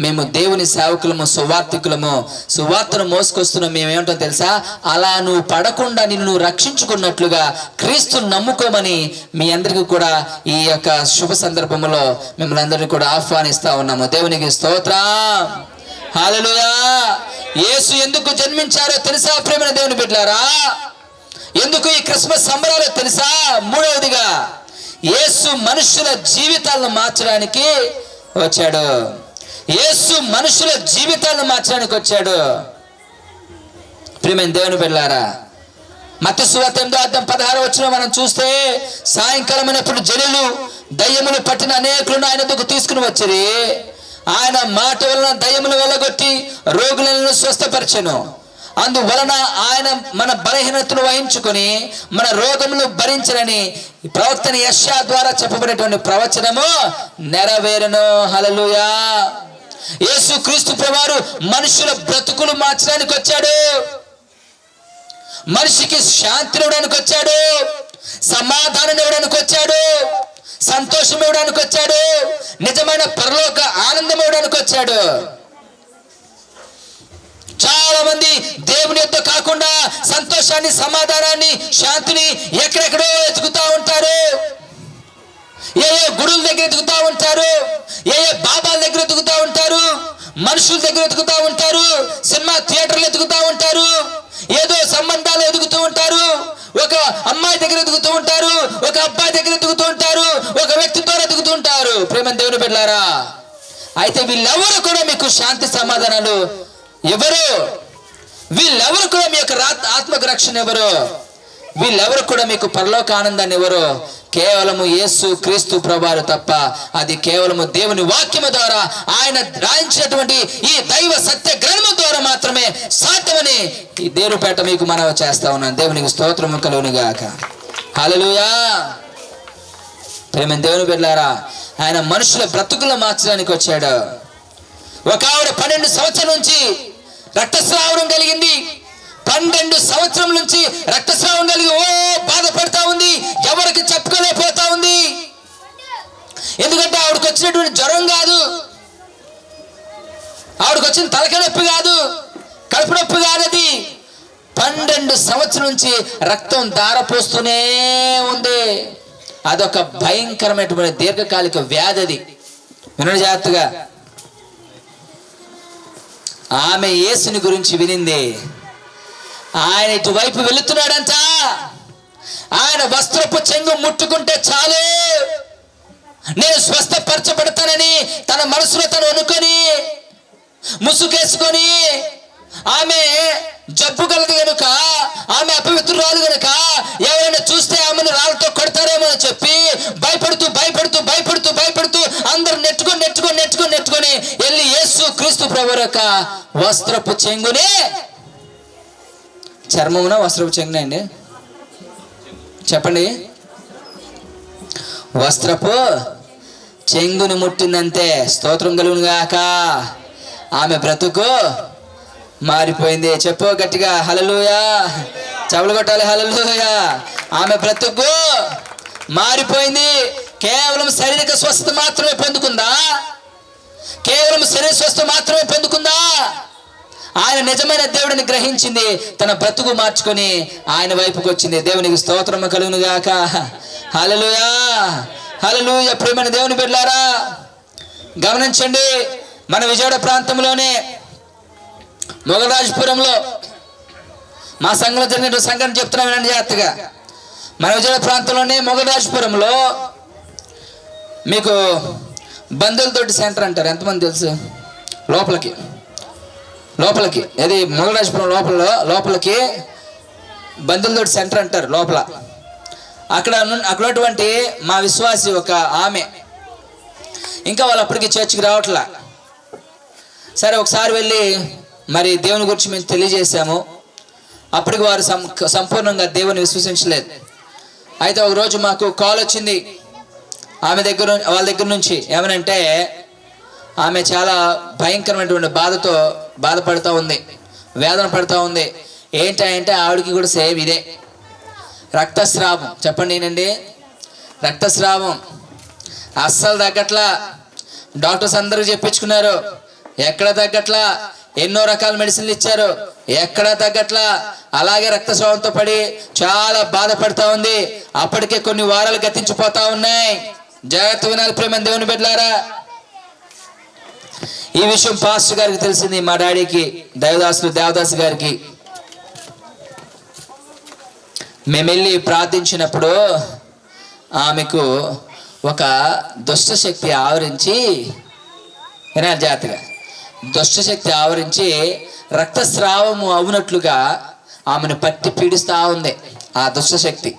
మేము దేవుని సేవకులము, సువార్థికులము, సువార్తను మోసుకొస్తున్నాం. మేమేమంటాం తెలుసా? అలా నువ్వు పడకుండా నిన్ను నువ్వు రక్షించుకున్నట్లుగా క్రీస్తుని నమ్ముకోమని మీ అందరికీ కూడా ఈ యొక్క శుభ సందర్భంలో మిమ్మల్ని అందరినీ కూడా ఆహ్వానిస్తా ఉన్నాము. దేవునికి స్తోత్రం. హల్లెలూయా. యేసు ఎందుకు జన్మించారో తెలుసా ప్రేమ దేవుని బిడ్డలారా? ఎందుకు ఈ క్రిస్మస్ సంబరాలు తెలుసా? మూడవదిగా యేసు మనుషుల జీవితాలను మార్చడానికి వచ్చాడు. యేసు మనుషుల జీవితాలను మార్చడానికి వచ్చాడు. ప్రియమైన దేవుని బిడ్డలారా, మత్తయి సువార్త 8:16 మనం చూస్తే, సాయంకాలమైనప్పుడు జనులు దయ్యములు పట్టిన అనేకులను ఆయన దగ్గరకు తీసుకుని వచ్చి ఆయన మాట వలన దయ్యములు వెళ్ళగొట్టి రోగులను స్వస్థపరిచెను. అందువలన ఆయన మన బలహీనతను వహించుకొని మన రోగములు భరించరని ప్రవక్త యెషయా ద్వారా చెప్పబడినటువంటి ప్రవచనము నెరవేరును. హల్లెలూయా. యేసు క్రీస్తు ప్రభువారు మనుషుల బ్రతుకులు మార్చడానికి వచ్చాడు. మనిషికి శాంతి ఇవ్వడానికి వచ్చాడు, సమాధానం ఇవ్వడానికి వచ్చాడు, సంతోషం ఇవ్వడానికి వచ్చాడు, నిజమైన పరలోక ఆనందం ఇవ్వడానికి వచ్చాడు. చాలా మంది దేవుని యొద్ద కాకుండా సంతోషాన్ని, సమాధానాన్ని, శాంతిని ఎక్కడెక్కడో వెతుకుతా ఉంటారు. ఏ గుడుల దగ్గర ఎదుగుతూ ఉంటారు, ఏ బాబాల దగ్గర ఎదుగుతూ ఉంటారు, మనుషుల దగ్గర ఎదుగుతూ ఉంటారు, సినిమా థియేటర్లు ఎదుగుతూ ఉంటారు, ఏదో సంబంధాలు ఎదుగుతూ ఉంటారు, ఒక అమ్మాయి దగ్గర ఎదుగుతూ ఉంటారు, ఒక అబ్బాయి దగ్గర ఎదుగుతూ ఉంటారు, ఒక వ్యక్తితో ఎదుగుతూ ఉంటారు. ప్రేమ దేవుని బిడ్డలారా, అయితే వీళ్ళెవరు కూడా మీకు శాంతి సమాధానాలు ఎవరు? వీళ్ళెవరు కూడా మీ యొక్క ఆత్మకు రక్షణ ఎవరు? వీళ్ళెవరు కూడా మీకు పరలోక ఆనందాన్ని ఎవరు? కేవలము యేసు క్రీస్తు ప్రభువారు తప్ప. అది కేవలము దేవుని వాక్యము ద్వారా, ఆయన రాయించినటువంటి ఈ దైవ సత్య గ్రంథం ద్వారా మాత్రమే సాధ్యమని ఈ దేవునిపేట మీకు మనవి చేస్తా ఉన్నాను. దేవునికి స్తోత్రము కలుగును గాక. హల్లెలూయా. ప్రేమ దేవుని బిడ్డలారా, ఆయన మనుషుల బ్రతుకులు మార్చడానికి వచ్చాడు. ఒక ఆవిడ 12 సంవత్సరాల నుంచి రక్తస్రావం కలిగింది. 12 సంవత్సరం నుంచి రక్తస్రావం కలిగి బాధపడతా ఉంది. ఎవరికి చెప్పుకోలేకపోతా ఉంది. ఎందుకంటే ఆవిడకి వచ్చినటువంటి జ్వరం కాదు, ఆవిడకి వచ్చిన తలకాయ నొప్పి కాదు, కడుపు నొప్పి కాదది. 12 సంవత్సరం నుంచి రక్తం ధారపోస్తూనే ఉంది. అదొక భయంకరమైనటువంటి దీర్ఘకాలిక వ్యాధి. అది వినండి జాగ్రత్తగా. ఆమె యేసుని గురించి వినింది. ఆయన ఇటువైపు వెళుతున్నాడంట. ఆయన వస్త్రపు చెంగు ముట్టుకుంటే చాలు, నేను స్వస్థపరచబడతానని తన మనసులో తను అనుకొని ముసుగేసుకొని, ఆమె జబ్బు కలదు గనుక, ఆమె అపవిత్రురాలు గనుక ఎవరైనా చూస్తే ఆమెను రాళ్ళతో కొడతారేమో అని చెప్పి భయపడుతూ క్రీస్తు ప్రభు యొక్క వస్త్రపు చెంగునే, చర్మమున వస్త్రపు చెంగునే అండి, చెప్పండి, వస్త్రపు చెంగుని ముట్టిందంతే. స్తోత్రం కలుగును గాక. ఆమె బ్రతుకు మారిపోయింది. చెప్పు గట్టిగా హల్లెలూయా, చెవులు కొట్టాలి హల్లెలూయా. ఆమె బ్రతుకు మారిపోయింది. కేవలం శారీరక స్వస్థత మాత్రమే పొందుకుందా? కేవలం శరీర స్వస్థత మాత్రమే పొందుకుందా? ఆయన నిజమైన దేవుడిని గ్రహించింది, తన బ్రతుకు మార్చుకొని ఆయన వైపుకి వచ్చింది. దేవునికి స్తోత్రం కలుగును గాక. హల్లెలూయా, హల్లెలూయా. ప్రియమైన దేవుని బిడ్డలారా, గమనించండి, మన విజయవాడ ప్రాంతంలోనే మొగరాజపురంలో మా సంఘంలో జరిగిన సంఘటన చెప్తున్నా వినండి జాగ్రత్తగా. మన విజయవాడ ప్రాంతంలోనే మొగరాజపురంలో మీకు బంధువులతోటి సెంటర్ అంటారు. ఎంతమంది తెలుసు? లోపలికి అది మొగరాజపురం లోపలికి బంధువులతోటి సెంటర్ అంటారు లోపల. అక్కడటువంటి మా విశ్వాసి ఒక ఆమె, ఇంకా వాళ్ళు అప్పటికి చర్చికి రావట్లా. సరే ఒకసారి వెళ్ళి మరి దేవుని గురించి మేము తెలియజేశాము. అప్పటికి వారు సంపూర్ణంగా దేవుని విశ్వసించలేదు. అయితే ఒకరోజు మాకు కాల్ వచ్చింది వాళ్ళ దగ్గర నుంచి. ఏమనంటే ఆమె చాలా భయంకరమైనటువంటి బాధపడుతూ ఉంది, వేదన పడుతూ ఉంది. ఏంటంటే ఆవిడకి కూడా సేమ్ ఇదే, రక్తస్రావం. చెప్పండి ఏనండి, రక్తస్రావం. అస్సలు తగ్గట్లా. డాక్టర్స్ అందరూ చెప్పించుకున్నారు, ఎక్కడ తగ్గట్లా. ఎన్నో రకాల మెడిసిన్లు ఇచ్చారు, ఎక్కడా తగ్గట్లా. అలాగే రక్తస్రావంతో పడి చాలా బాధపడతా ఉంది. అప్పటికే కొన్ని వారాలు గతించిపోతా ఉన్నాయి. జాగ్రత్త వినాలి ప్రేమ దేవుని బిడ్డలారా. ఈ విషయం పాస్టర్ గారికి తెలిసింది, మా డాడీకి, దేవదాస్ గారికి. మేము వెళ్ళి ప్రార్థించినప్పుడు ఆమెకు ఒక దుష్టశక్తి ఆవరించి, వినాలి జాగ్రత్తగా, దుష్టశక్తి ఆవరించి రక్తస్రావము అవునట్లుగా ఆమెను పట్టి పీడిస్తూ ఉంది ఆ దుష్టశక్తి.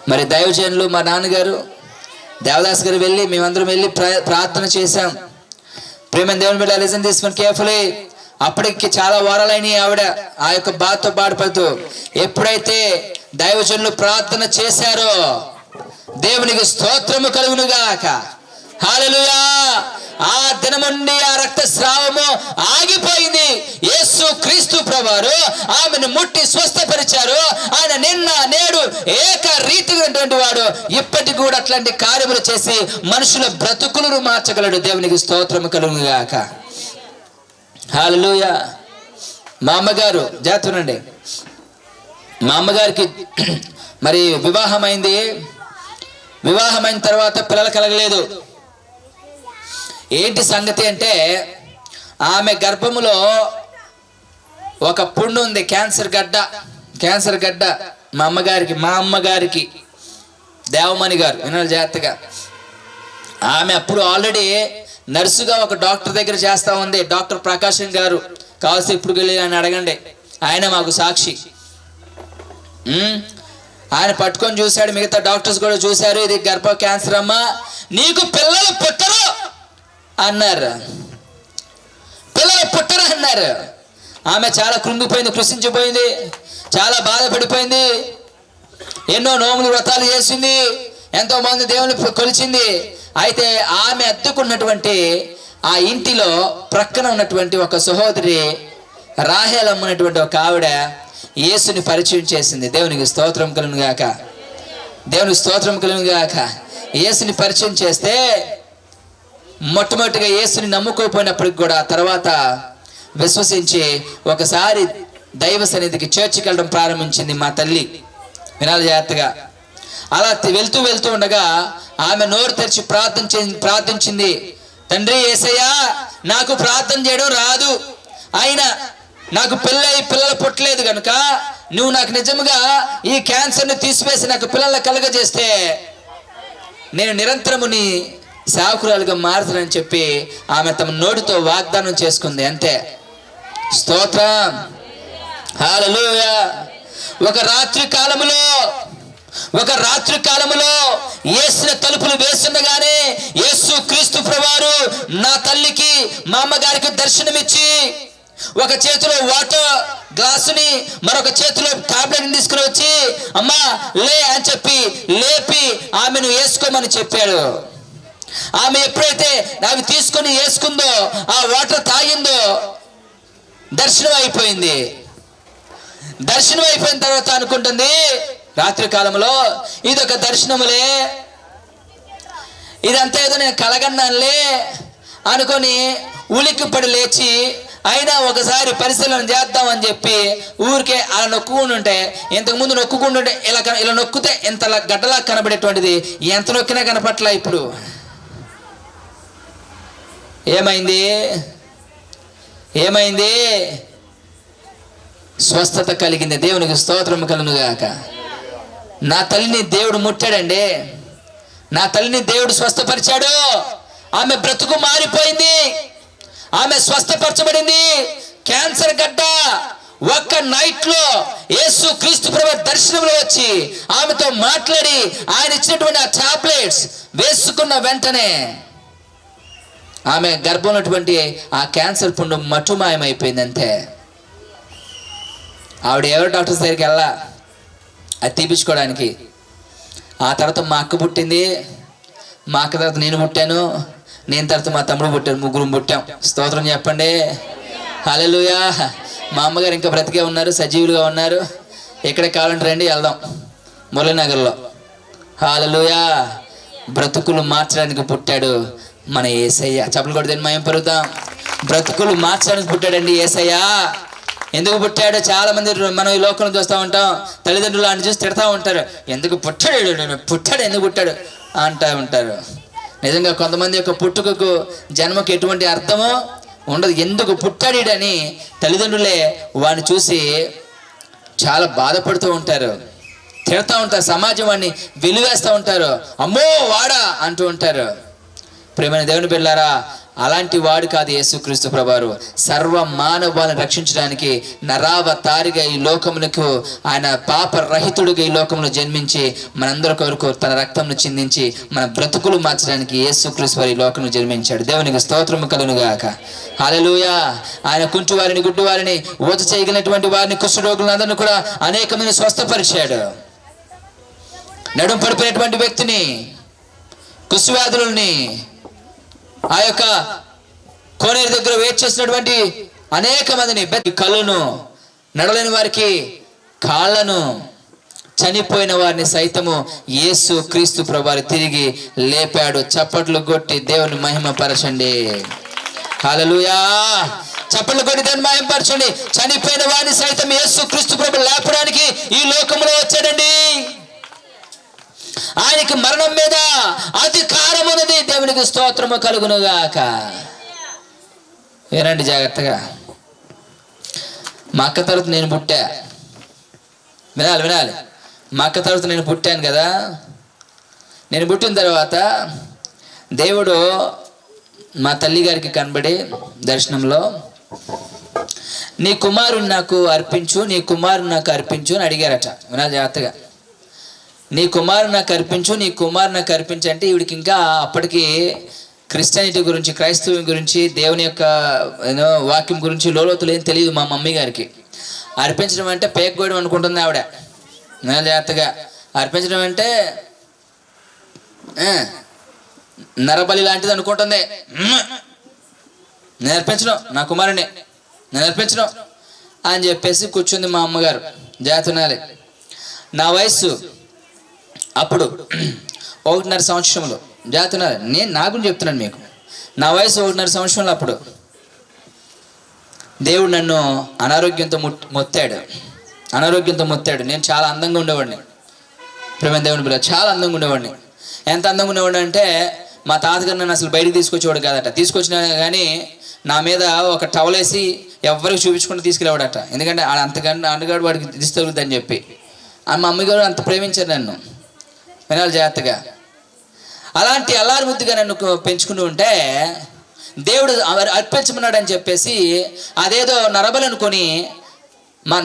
మరి దైవజనులు మా నాన్నగారు దేవదాస్ గారు వెళ్ళి మేమందరం వెళ్ళి ప్రార్థన చేశాం. ప్రేమ దేవుని బిడ్డ లిసన్ తీసుకొని కేర్ఫుల్లీ. అప్పటికి చాలా వారాలైనవి ఆవిడ ఆ యొక్క బాధతో బాధపడుతూ. ఎప్పుడైతే దైవజనులు ప్రార్థన చేశారో దేవునికి స్తోత్రము కలుగునుగాక. హల్లెలూయా. ఆ దినముండి ఆ రక్తస్రావము ఆగిపోయింది. యేసు క్రీస్తు ప్రభువారు ఆమెను ముట్టి స్వస్థపరిచారు. ఆయన నిన్న నేడు ఏక రీతిగా వాడు ఇప్పటికి కూడా అట్లాంటి కార్యములు చేసి మనుషుల బ్రతుకులను మార్చగలడు. దేవునికి స్తోత్రము కలుగునుగాక. హల్లెలూయా. మా అమ్మగారు జాతునండి, మా అమ్మగారికి మరి వివాహమైంది. వివాహమైన తర్వాత పిల్లలు కలగలేదు. ఏంటి సంగతి అంటే ఆమె గర్భములో ఒక పుండు ఉంది, క్యాన్సర్ గడ్డ. మా అమ్మగారికి దేవమణి గారు, వినాలి జాగ్రత్తగా. ఆమె అప్పుడు ఆల్రెడీ నర్సుగా ఒక డాక్టర్ దగ్గర చేస్తూ ఉంది, డాక్టర్ ప్రకాశం గారు. కావాల్సి ఇప్పుడు వెళ్ళి ఆయన అడగండి, ఆయన మాకు సాక్షి. ఆయన పట్టుకొని చూశాడు, మిగతా డాక్టర్స్ కూడా చూశారు. ఇది గర్భ క్యాన్సర్ అమ్మా, నీకు పిల్లలు పుట్టరు అన్నారు. ఆమె చాలా కృంగిపోయింది, కృషించిపోయింది, చాలా బాధపడిపోయింది. ఎన్నో నోములు వ్రతాలు చేసింది, ఎంతో మంది దేవుని కొలిచింది. అయితే ఆమె అద్దుకున్నటువంటి ఆ ఇంటిలో ప్రక్కన ఉన్నటువంటి ఒక సహోదరి రాహేల్ అమ్మనటువంటి ఒక ఆవిడ యేసుని పరిచయం చేసింది. దేవునికి స్తోత్రం కలుగునుగాక. యేసుని పరిచయం చేస్తే మొట్టమొదటిగా యేసుని నమ్ముకోపోయినప్పటికి కూడా తర్వాత విశ్వసించి ఒకసారి దైవ సన్నిధికి చర్చికి వెళ్ళడం ప్రారంభించింది మా తల్లి. వినాలి జాగ్రత్తగా. అలా వెళ్తూ ఉండగా ఆమె నోరు తెరిచి ప్రార్థించింది. తండ్రి యేసయ్యా, నాకు ప్రార్థన చేయడం రాదు, అయినా నాకు పిల్లలు పుట్టలేదు కనుక నువ్వు నాకు నిజంగా ఈ క్యాన్సర్ని తీసివేసి నాకు పిల్లలు కలగజేస్తే నేను నిరంతరము నీ సేవకురాలుగా మారుతానని చెప్పి ఆమె తమ నోటితో వాగ్దానం చేసుకుంది. అంతే. స్తోత్రం. హల్లెలూయా. ఒక రాత్రి కాలములో ఒక రాత్రి కాలములో యేసు తలుపులు వేస్తుండగానే యేసు క్రీస్తు ప్రభువారు నా తల్లికి మా అమ్మగారికి దర్శనమిచ్చి ఒక చేతిలో వాటర్ గ్లాసుని మరొక చేతిలో టాబ్లెట్ తీసుకుని వచ్చి అమ్మా లే అని చెప్పి లేపి ఆమెను వేసుకోమని చెప్పాడు. ఆమె ఎప్పుడైతే అవి తీసుకొని వేసుకుందో, ఆ వాటర్ తాగిందో, దర్శనం అయిపోయింది. దర్శనం అయిపోయిన తర్వాత అనుకుంటుంది రాత్రి కాలంలో ఇదొక దర్శనములే, ఇదంతా ఏదో నేను కలగన్నానులే అనుకొని ఉలిక్కిపడి లేచి అయినా ఒకసారి పరిశీలన చేద్దామని చెప్పి ఊరికే అలా నొక్కుకుంటూ ఉంటే, ఇంతకుముందు నొక్కుకుంటుంటే ఇలా నొక్కితే ఇంత గడ్డలా కనబడేటువంటిది ఎంత నొక్కినా కనపట్లా. ఇప్పుడు ఏమైంది? స్వస్థత కలిగింది. దేవునికి స్తోత్రం కలుగును గాక. నా తల్లిని దేవుడు ముట్టాడండి. నా తల్లిని దేవుడు స్వస్థపరిచాడు. ఆమె బ్రతుకు మారిపోయింది. ఆమె స్వస్థపరచబడింది. క్యాన్సర్ గడ్డ ఒక్క నైట్ లో యేసు క్రీస్తు ప్రభు దర్శనంలో వచ్చి ఆమెతో మాట్లాడి ఆయన ఇచ్చినటువంటి ఆ టాబ్లెట్స్ వేసుకున్న వెంటనే ఆమె గర్భంలో ఉన్నటువంటి ఆ క్యాన్సర్ పుండు మటుమాయమైపోయింది. అంతే. ఆవిడ ఎవరు డాక్టర్స్ దగ్గరికి వెళ్ళా అది తీపించుకోవడానికి. ఆ తర్వాత మా అక్క పుట్టింది. మా అక్క తర్వాత నేను పుట్టాను. నేను తర్వాత మా తమ్ముడు పుట్టాను. ముగ్గురు పుట్టాం. స్తోత్రం చెప్పండి. హల్లెలూయా. మా అమ్మగారు ఇంకా బ్రతికే ఉన్నారు, సజీవులుగా ఉన్నారు. ఎక్కడికి కావాలంటే రండి, వెళ్దాం. మురళీనగర్లో. హల్లెలూయా. బ్రతుకులు మార్చడానికి పుట్టాడు మన యేసయ్య. చప్పలు కొడితే మయం పెరుగుతాం. బ్రతుకులు మార్చడానికి పుట్టాడండి యేసయ్య. ఎందుకు పుట్టాడు? చాలా మంది మనం ఈ లోకంలో చూస్తూ ఉంటాం. తల్లిదండ్రులు ఆయన చూసి తిడతా ఉంటారు, ఎందుకు పుట్టాడు ఎందుకు పుట్టాడు అంటూ ఉంటారు. నిజంగా కొంతమంది యొక్క పుట్టుకకు జన్మకు ఎటువంటి అర్థమో ఉండదు. ఎందుకు పుట్టాడని తల్లిదండ్రులే వాడిని చూసి చాలా బాధపడుతూ ఉంటారు, తిడతా ఉంటారు. సమాజం వాడిని వెలివేస్తూ ఉంటారు, అమ్మో వాడా అంటూ ఉంటారు. ప్రియమైన దేవుని బిడ్డలారా, అలాంటి వాడు కాదు యేసుక్రీస్తు ప్రభువారు. సర్వ మానవాలను రక్షించడానికి నరావతారిగా ఈ లోకమునకు ఆయన పాపరహితుడిగా ఈ లోకంలో జన్మించి మనందరి కొరకు తన రక్తంను చిందించి మన బ్రతుకులు మార్చడానికి యేసుక్రీస్తు వారు ఈ లోకంలో జన్మించాడు. దేవునికి స్తోత్రము కలుగును గాక. హల్లెలూయా. ఆయన కుంటి వారిని, గుడ్డి వారిని, ఊత చేయగలిగినటువంటి వారిని, కుష్ఠరోగులందరినీ కూడా అనేక మంది స్వస్థపరిచాడు. నడుము పడిపోయినటువంటి వ్యక్తిని, కుష్ఠవ్యాధులని, ఆ యొక్క కోనేరు దగ్గర వెయిట్ చేసినటువంటి అనేక మందిని, కళ్ళను, నడలేని వారికి కాళ్ళను, చనిపోయిన వారిని సైతము యేసు క్రీస్తు ప్రభువారు తిరిగి లేపాడు. చప్పట్లు కొట్టి దేవుని మహిమపరచండి. హల్లెలూయా. చప్పట్లు కొట్టి దేవుని మహిమపరచండి. చనిపోయిన వారిని సైతం యేసు క్రీస్తు ప్రభు లేపడానికి ఈ లోకంలో వచ్చాడండి. ఆయనకి మరణం మీద అధికారం ఉన్నది. దేవునికి స్తోత్రము కలుగునుగాక. వినండి జాగ్రత్తగా. మా అక్క తర్వాత నేను పుట్టా. వినాలి. మా అక్క తర్వాత నేను పుట్టాను కదా. నేను పుట్టిన తర్వాత దేవుడు మా తల్లి గారికి కనబడి దర్శనంలో, నీ కుమారుని నాకు అర్పించు అని అడిగారట. వినాలి జాగ్రత్తగా. నీ కుమారుని నాకు అర్పించు అంటే ఈవిడికి ఇంకా అప్పటికి క్రిస్టియానిటీ గురించి, క్రైస్తవం గురించి, దేవుని యొక్క వాక్యం గురించి లోతులు ఏం తెలియదు మా మమ్మీ గారికి. అర్పించడం అంటే పేక్కోయడం అనుకుంటుంది ఆవిడ. జాగ్రత్తగా. అర్పించడం అంటే నరబలి లాంటిది అనుకుంటుంది. నేను అర్పించను, నా కుమారుని నేను అర్పించను అని చెప్పేసి కూర్చుంది మా అమ్మగారు. జాగ్రత్త. నా వయస్సు అప్పుడు 1.5 సంవత్సరంలో. జాగ్రత్త. నేను నా గురించి చెప్తున్నాను మీకు. నా వయసు 1.5 సంవత్సరంలో అప్పుడు దేవుడు నన్ను అనారోగ్యంతో మొత్తాడు. నేను చాలా అందంగా ఉండేవాడిని. ప్రేమ దేవుని బిడ్డ, చాలా అందంగా ఉండేవాడిని. ఎంత అందంగా ఉండేవాడిని అంటే మా తాతగారు నన్ను అసలు బయటికి తీసుకొచ్చేవాడు కాదట. తీసుకొచ్చినా కానీ నా మీద ఒక టవల్ వేసి ఎవరికి చూపించుకుంటూ తీసుకెళ్ళేవాడట. ఎందుకంటే అంతగాడు వాడికి దిష్టి తగులుద్దని చెప్పి. మా అమ్మగారు అంత ప్రేమించారు నన్ను. వినాలి జాగ్రత్తగా. అలాంటి అల్లారి ముద్దుగా నన్ను పెంచుకుంటూ ఉంటే దేవుడు అర్పించమన్నాడు అని చెప్పేసి అదేదో నరబలి అనుకొని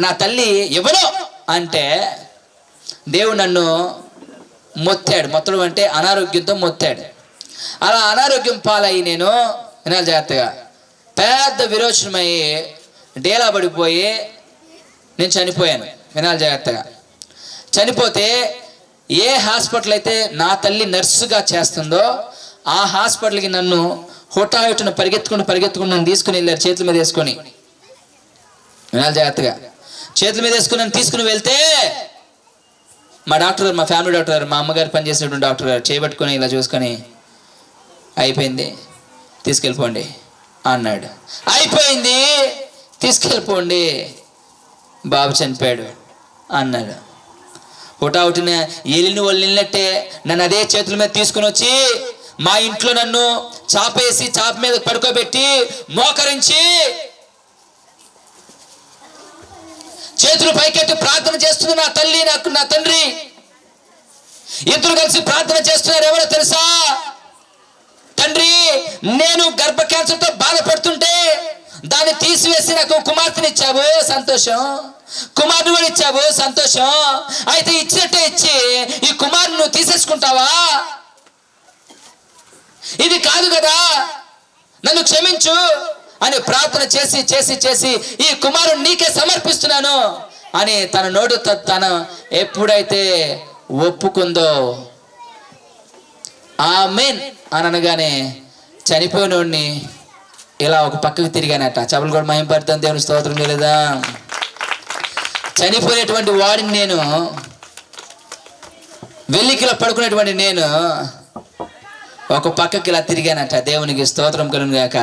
నా తల్లి ఇవ్వను అంటే దేవుడు నన్ను మొత్తడం అంటే అనారోగ్యంతో మొత్తాడు. అలా అనారోగ్యం పాలయ్యి నేను వినాలి జాగ్రత్తగా, పెద్ద విరోచనమయ్యి డేలా పడిపోయి నేను చనిపోయాను. వినాలి జాగ్రత్తగా. చనిపోతే ఏ హాస్పిటల్ అయితే నా తల్లి నర్సుగా చేస్తుందో ఆ హాస్పిటల్కి నన్ను హుటాహుటిన పరిగెత్తుకుని నన్ను తీసుకుని వెళ్ళారు, చేతుల మీద వేసుకొని. వినాలి జాగ్రత్తగా. చేతుల మీద వేసుకుని నన్ను తీసుకుని వెళ్తే మా డాక్టర్ గారు, మా ఫ్యామిలీ డాక్టర్ గారు, మా అమ్మగారు పనిచేసినటువంటి డాక్టర్ గారు చేయబట్టుకొని ఇలా చూసుకొని, అయిపోయింది తీసుకెళ్ళిపోండి అన్నాడు. అయిపోయింది తీసుకెళ్ళిపోండి, బాబు చనిపోయాడు అన్నాడు. హుటాహుటిన వెళ్ళిన వాళ్ళు వెళ్ళినట్టే నన్ను అదే చేతుల మీద తీసుకుని వచ్చి మా ఇంట్లో నన్ను చాపేసి చాప మీద పడుకోబెట్టి మోకరించి చేతులు పైకెత్తి ప్రార్థన చేస్తుంది నా తల్లి, నా తండ్రి. ఇద్దరు కలిసి ప్రార్థన చేస్తున్నారు. ఎవరో తెలుసా? తండ్రి, నేను గర్భ క్యాన్సర్తో బాధపడుతుంటే దాన్ని తీసివేసి నాకు కుమార్తెని ఇచ్చావు, సంతోషం. కుమారుని కూడా ఇచ్చావు, సంతోషం. అయితే ఇచ్చినట్టే ఇచ్చి ఈ కుమారుని నువ్వు తీసేసుకుంటావా? ఇది కాదు కదా, నన్ను క్షమించు అని ప్రార్థన చేసి చేసి చేసి ఈ కుమారుని నీకే సమర్పిస్తున్నాను అని తన నోటు తను ఎప్పుడైతే ఒప్పుకుందో, ఆమేన్ అని అనగానే చనిపోయినోడిని ఇలా ఒక పక్కకు తిరిగానట. చెవులు కూడా మహింపడతాను, దేవుని స్తోత్రం చేయలేదా? చనిపోయినటువంటి వాడిని నేను, వెల్లికిలా పడుకునేటువంటి నేను ఒక పక్కకి ఇలా తిరిగానట. దేవునికి స్తోత్రం కలుగును గాక.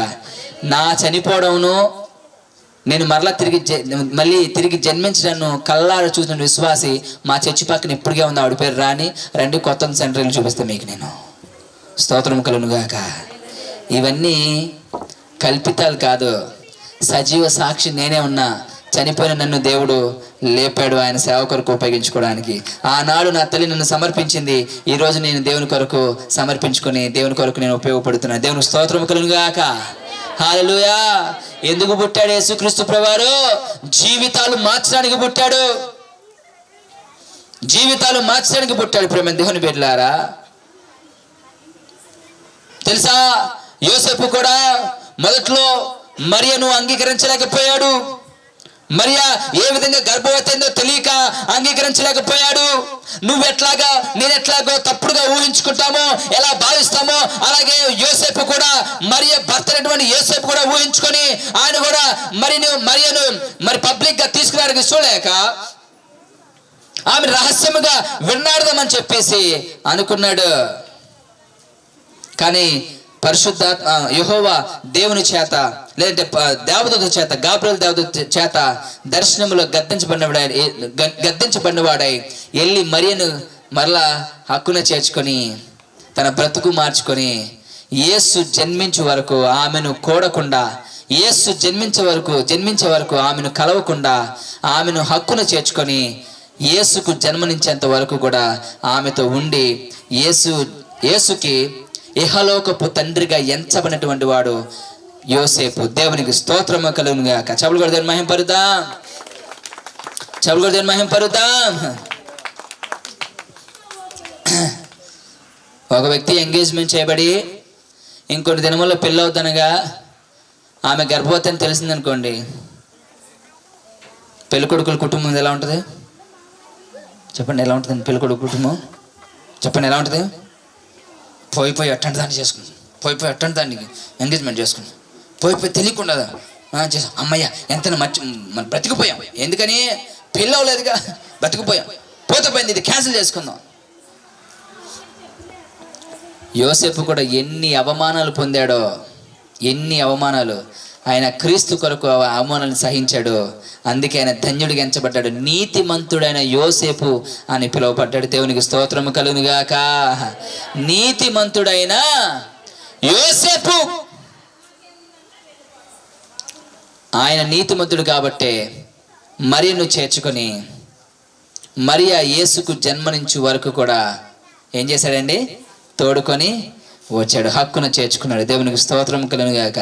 నా చనిపోవడంను నేను మళ్ళీ తిరిగి జన్మించడాన్ని కళ్ళారా చూసిన విశ్వాసి మా చర్చి పక్కన ఇప్పటికే ఉంది, ఆవిడ పేరు రాణి. రండి, కొత్త సెంటర్లు చూపిస్తాను మీకు నేను. స్తోత్రం కలుగును గాక. ఇవన్నీ కల్పితాలు కాదు, సజీవ సాక్షి నేనే ఉన్నా. చనిపోయిన నన్ను దేవుడు లేపాడు ఆయన సేవ కొరకు ఉపయోగించుకోవడానికి. ఆనాడు నా తల్లి నన్ను సమర్పించింది, ఈరోజు నేను దేవుని కొరకు సమర్పించుకొని దేవుని కొరకు నేను ఉపయోగపడుతున్నాను. దేవునికి స్తోత్రం కలుగును గాక. హల్లెలూయా. ఎందుకు పుట్టాడు యేసుక్రీస్తు ప్రభువారు? జీవితాలు మార్చడానికి పుట్టాడు. జీవితాలు మార్చడానికి పుట్టాడు. ప్రేమ దేవుని బిడ్డలారా, తెలుసా? యోసేపు కూడా మొదట్లో మరియను అంగీకరించలేకపోయాడు. మరియా ఏ విధంగా గర్భవతి అయిందో తెలియక అంగీకరించలేకపోయాడు. నేనెట్లాగో తప్పుడుగా ఊహించుకుంటామో, ఎలా భావిస్తామో అలాగే యోసేపు కూడా మరియ భర్త అయినటువంటి యోసేపు కూడా ఊహించుకొని ఆయన కూడా మరియను పబ్లిక్ గా తీసుకురావడానికి చూడలేక ఆమె రహస్యముగా విన్నాడదామని చెప్పేసి అనుకున్నాడు. కానీ పరిశుద్ధాత్మ యెహోవా దేవుని చేత, లేదంటే దేవదూత చేత, గాబ్రియల్ దేవదూత చేత దర్శనములో గద్దించబడినవాడై వెళ్ళి మరియను మరలా హక్కున చేర్చుకొని తన బ్రతుకు మార్చుకొని యేసు జన్మించే వరకు ఆమెను కోడకుండా, యేసు జన్మించే వరకు ఆమెను కలవకుండా ఆమెను హక్కున చేర్చుకొని యేసుకు జన్మనించేంత వరకు కూడా ఆమెతో ఉండి యేసుకి ఇహలోకపు తండ్రిగా ఎంచబడినటువంటి వాడు యోసేపు. దేవునికి స్తోత్రము కలుగును గాక. చెవులు కూడా దేవుని మహింపరుద్దాం. ఒక వ్యక్తి ఎంగేజ్మెంట్ చేయబడి ఇంకొన్ని దినముల్లో పెళ్ళవుతానగా ఆమె గర్భవతి అని తెలిసిందనుకోండి, పెళ్ళికొడుకుల కుటుంబం ఎలా ఉంటుంది చెప్పండి? ఎలా ఉంటుంది పెళ్ళికొడుకు కుటుంబం? చెప్పండి ఎలా ఉంటుంది? పోయిపోయి అట్టంటి దాన్ని చేసుకుంది, పోయిపోయి అట్టంటి దానికి ఎంగేజ్మెంట్ చేసుకుంది, పోయిపోయి తెలియకుండా చేసాం. అమ్మయ్య ఎంత మనం బ్రతికిపోయాం. ఎందుకని? పెళ్ళి అవ్వలేదుగా, బ్రతికిపోయాం. పోతే పోయింది, ఇది క్యాన్సిల్ చేసుకుందాం. యోసేపు కూడా ఎన్ని అవమానాలు పొందాడో, ఎన్ని అవమానాలు. ఆయన క్రీస్తు కొరకు అవమానాలను సహించాడు. అందుకే ఆయన ధన్యుడిగా ఎంచబడ్డాడు. నీతిమంతుడైన యోసేపు అని పిలువబడ్డాడు. దేవునికి స్తోత్రము కలుగును గాక. నీతిమంతుడైన యోసేపు, ఆయన నీతిమంతుడు కాబట్టే మరియను చేర్చుకొని మరియా యేసుకు జన్మనించు వరకు కూడా ఏం చేశాడండి? తోడుకొని వచ్చాడు, హక్కున చేర్చుకున్నాడు. దేవునికి స్తోత్రం కలుగును గాక.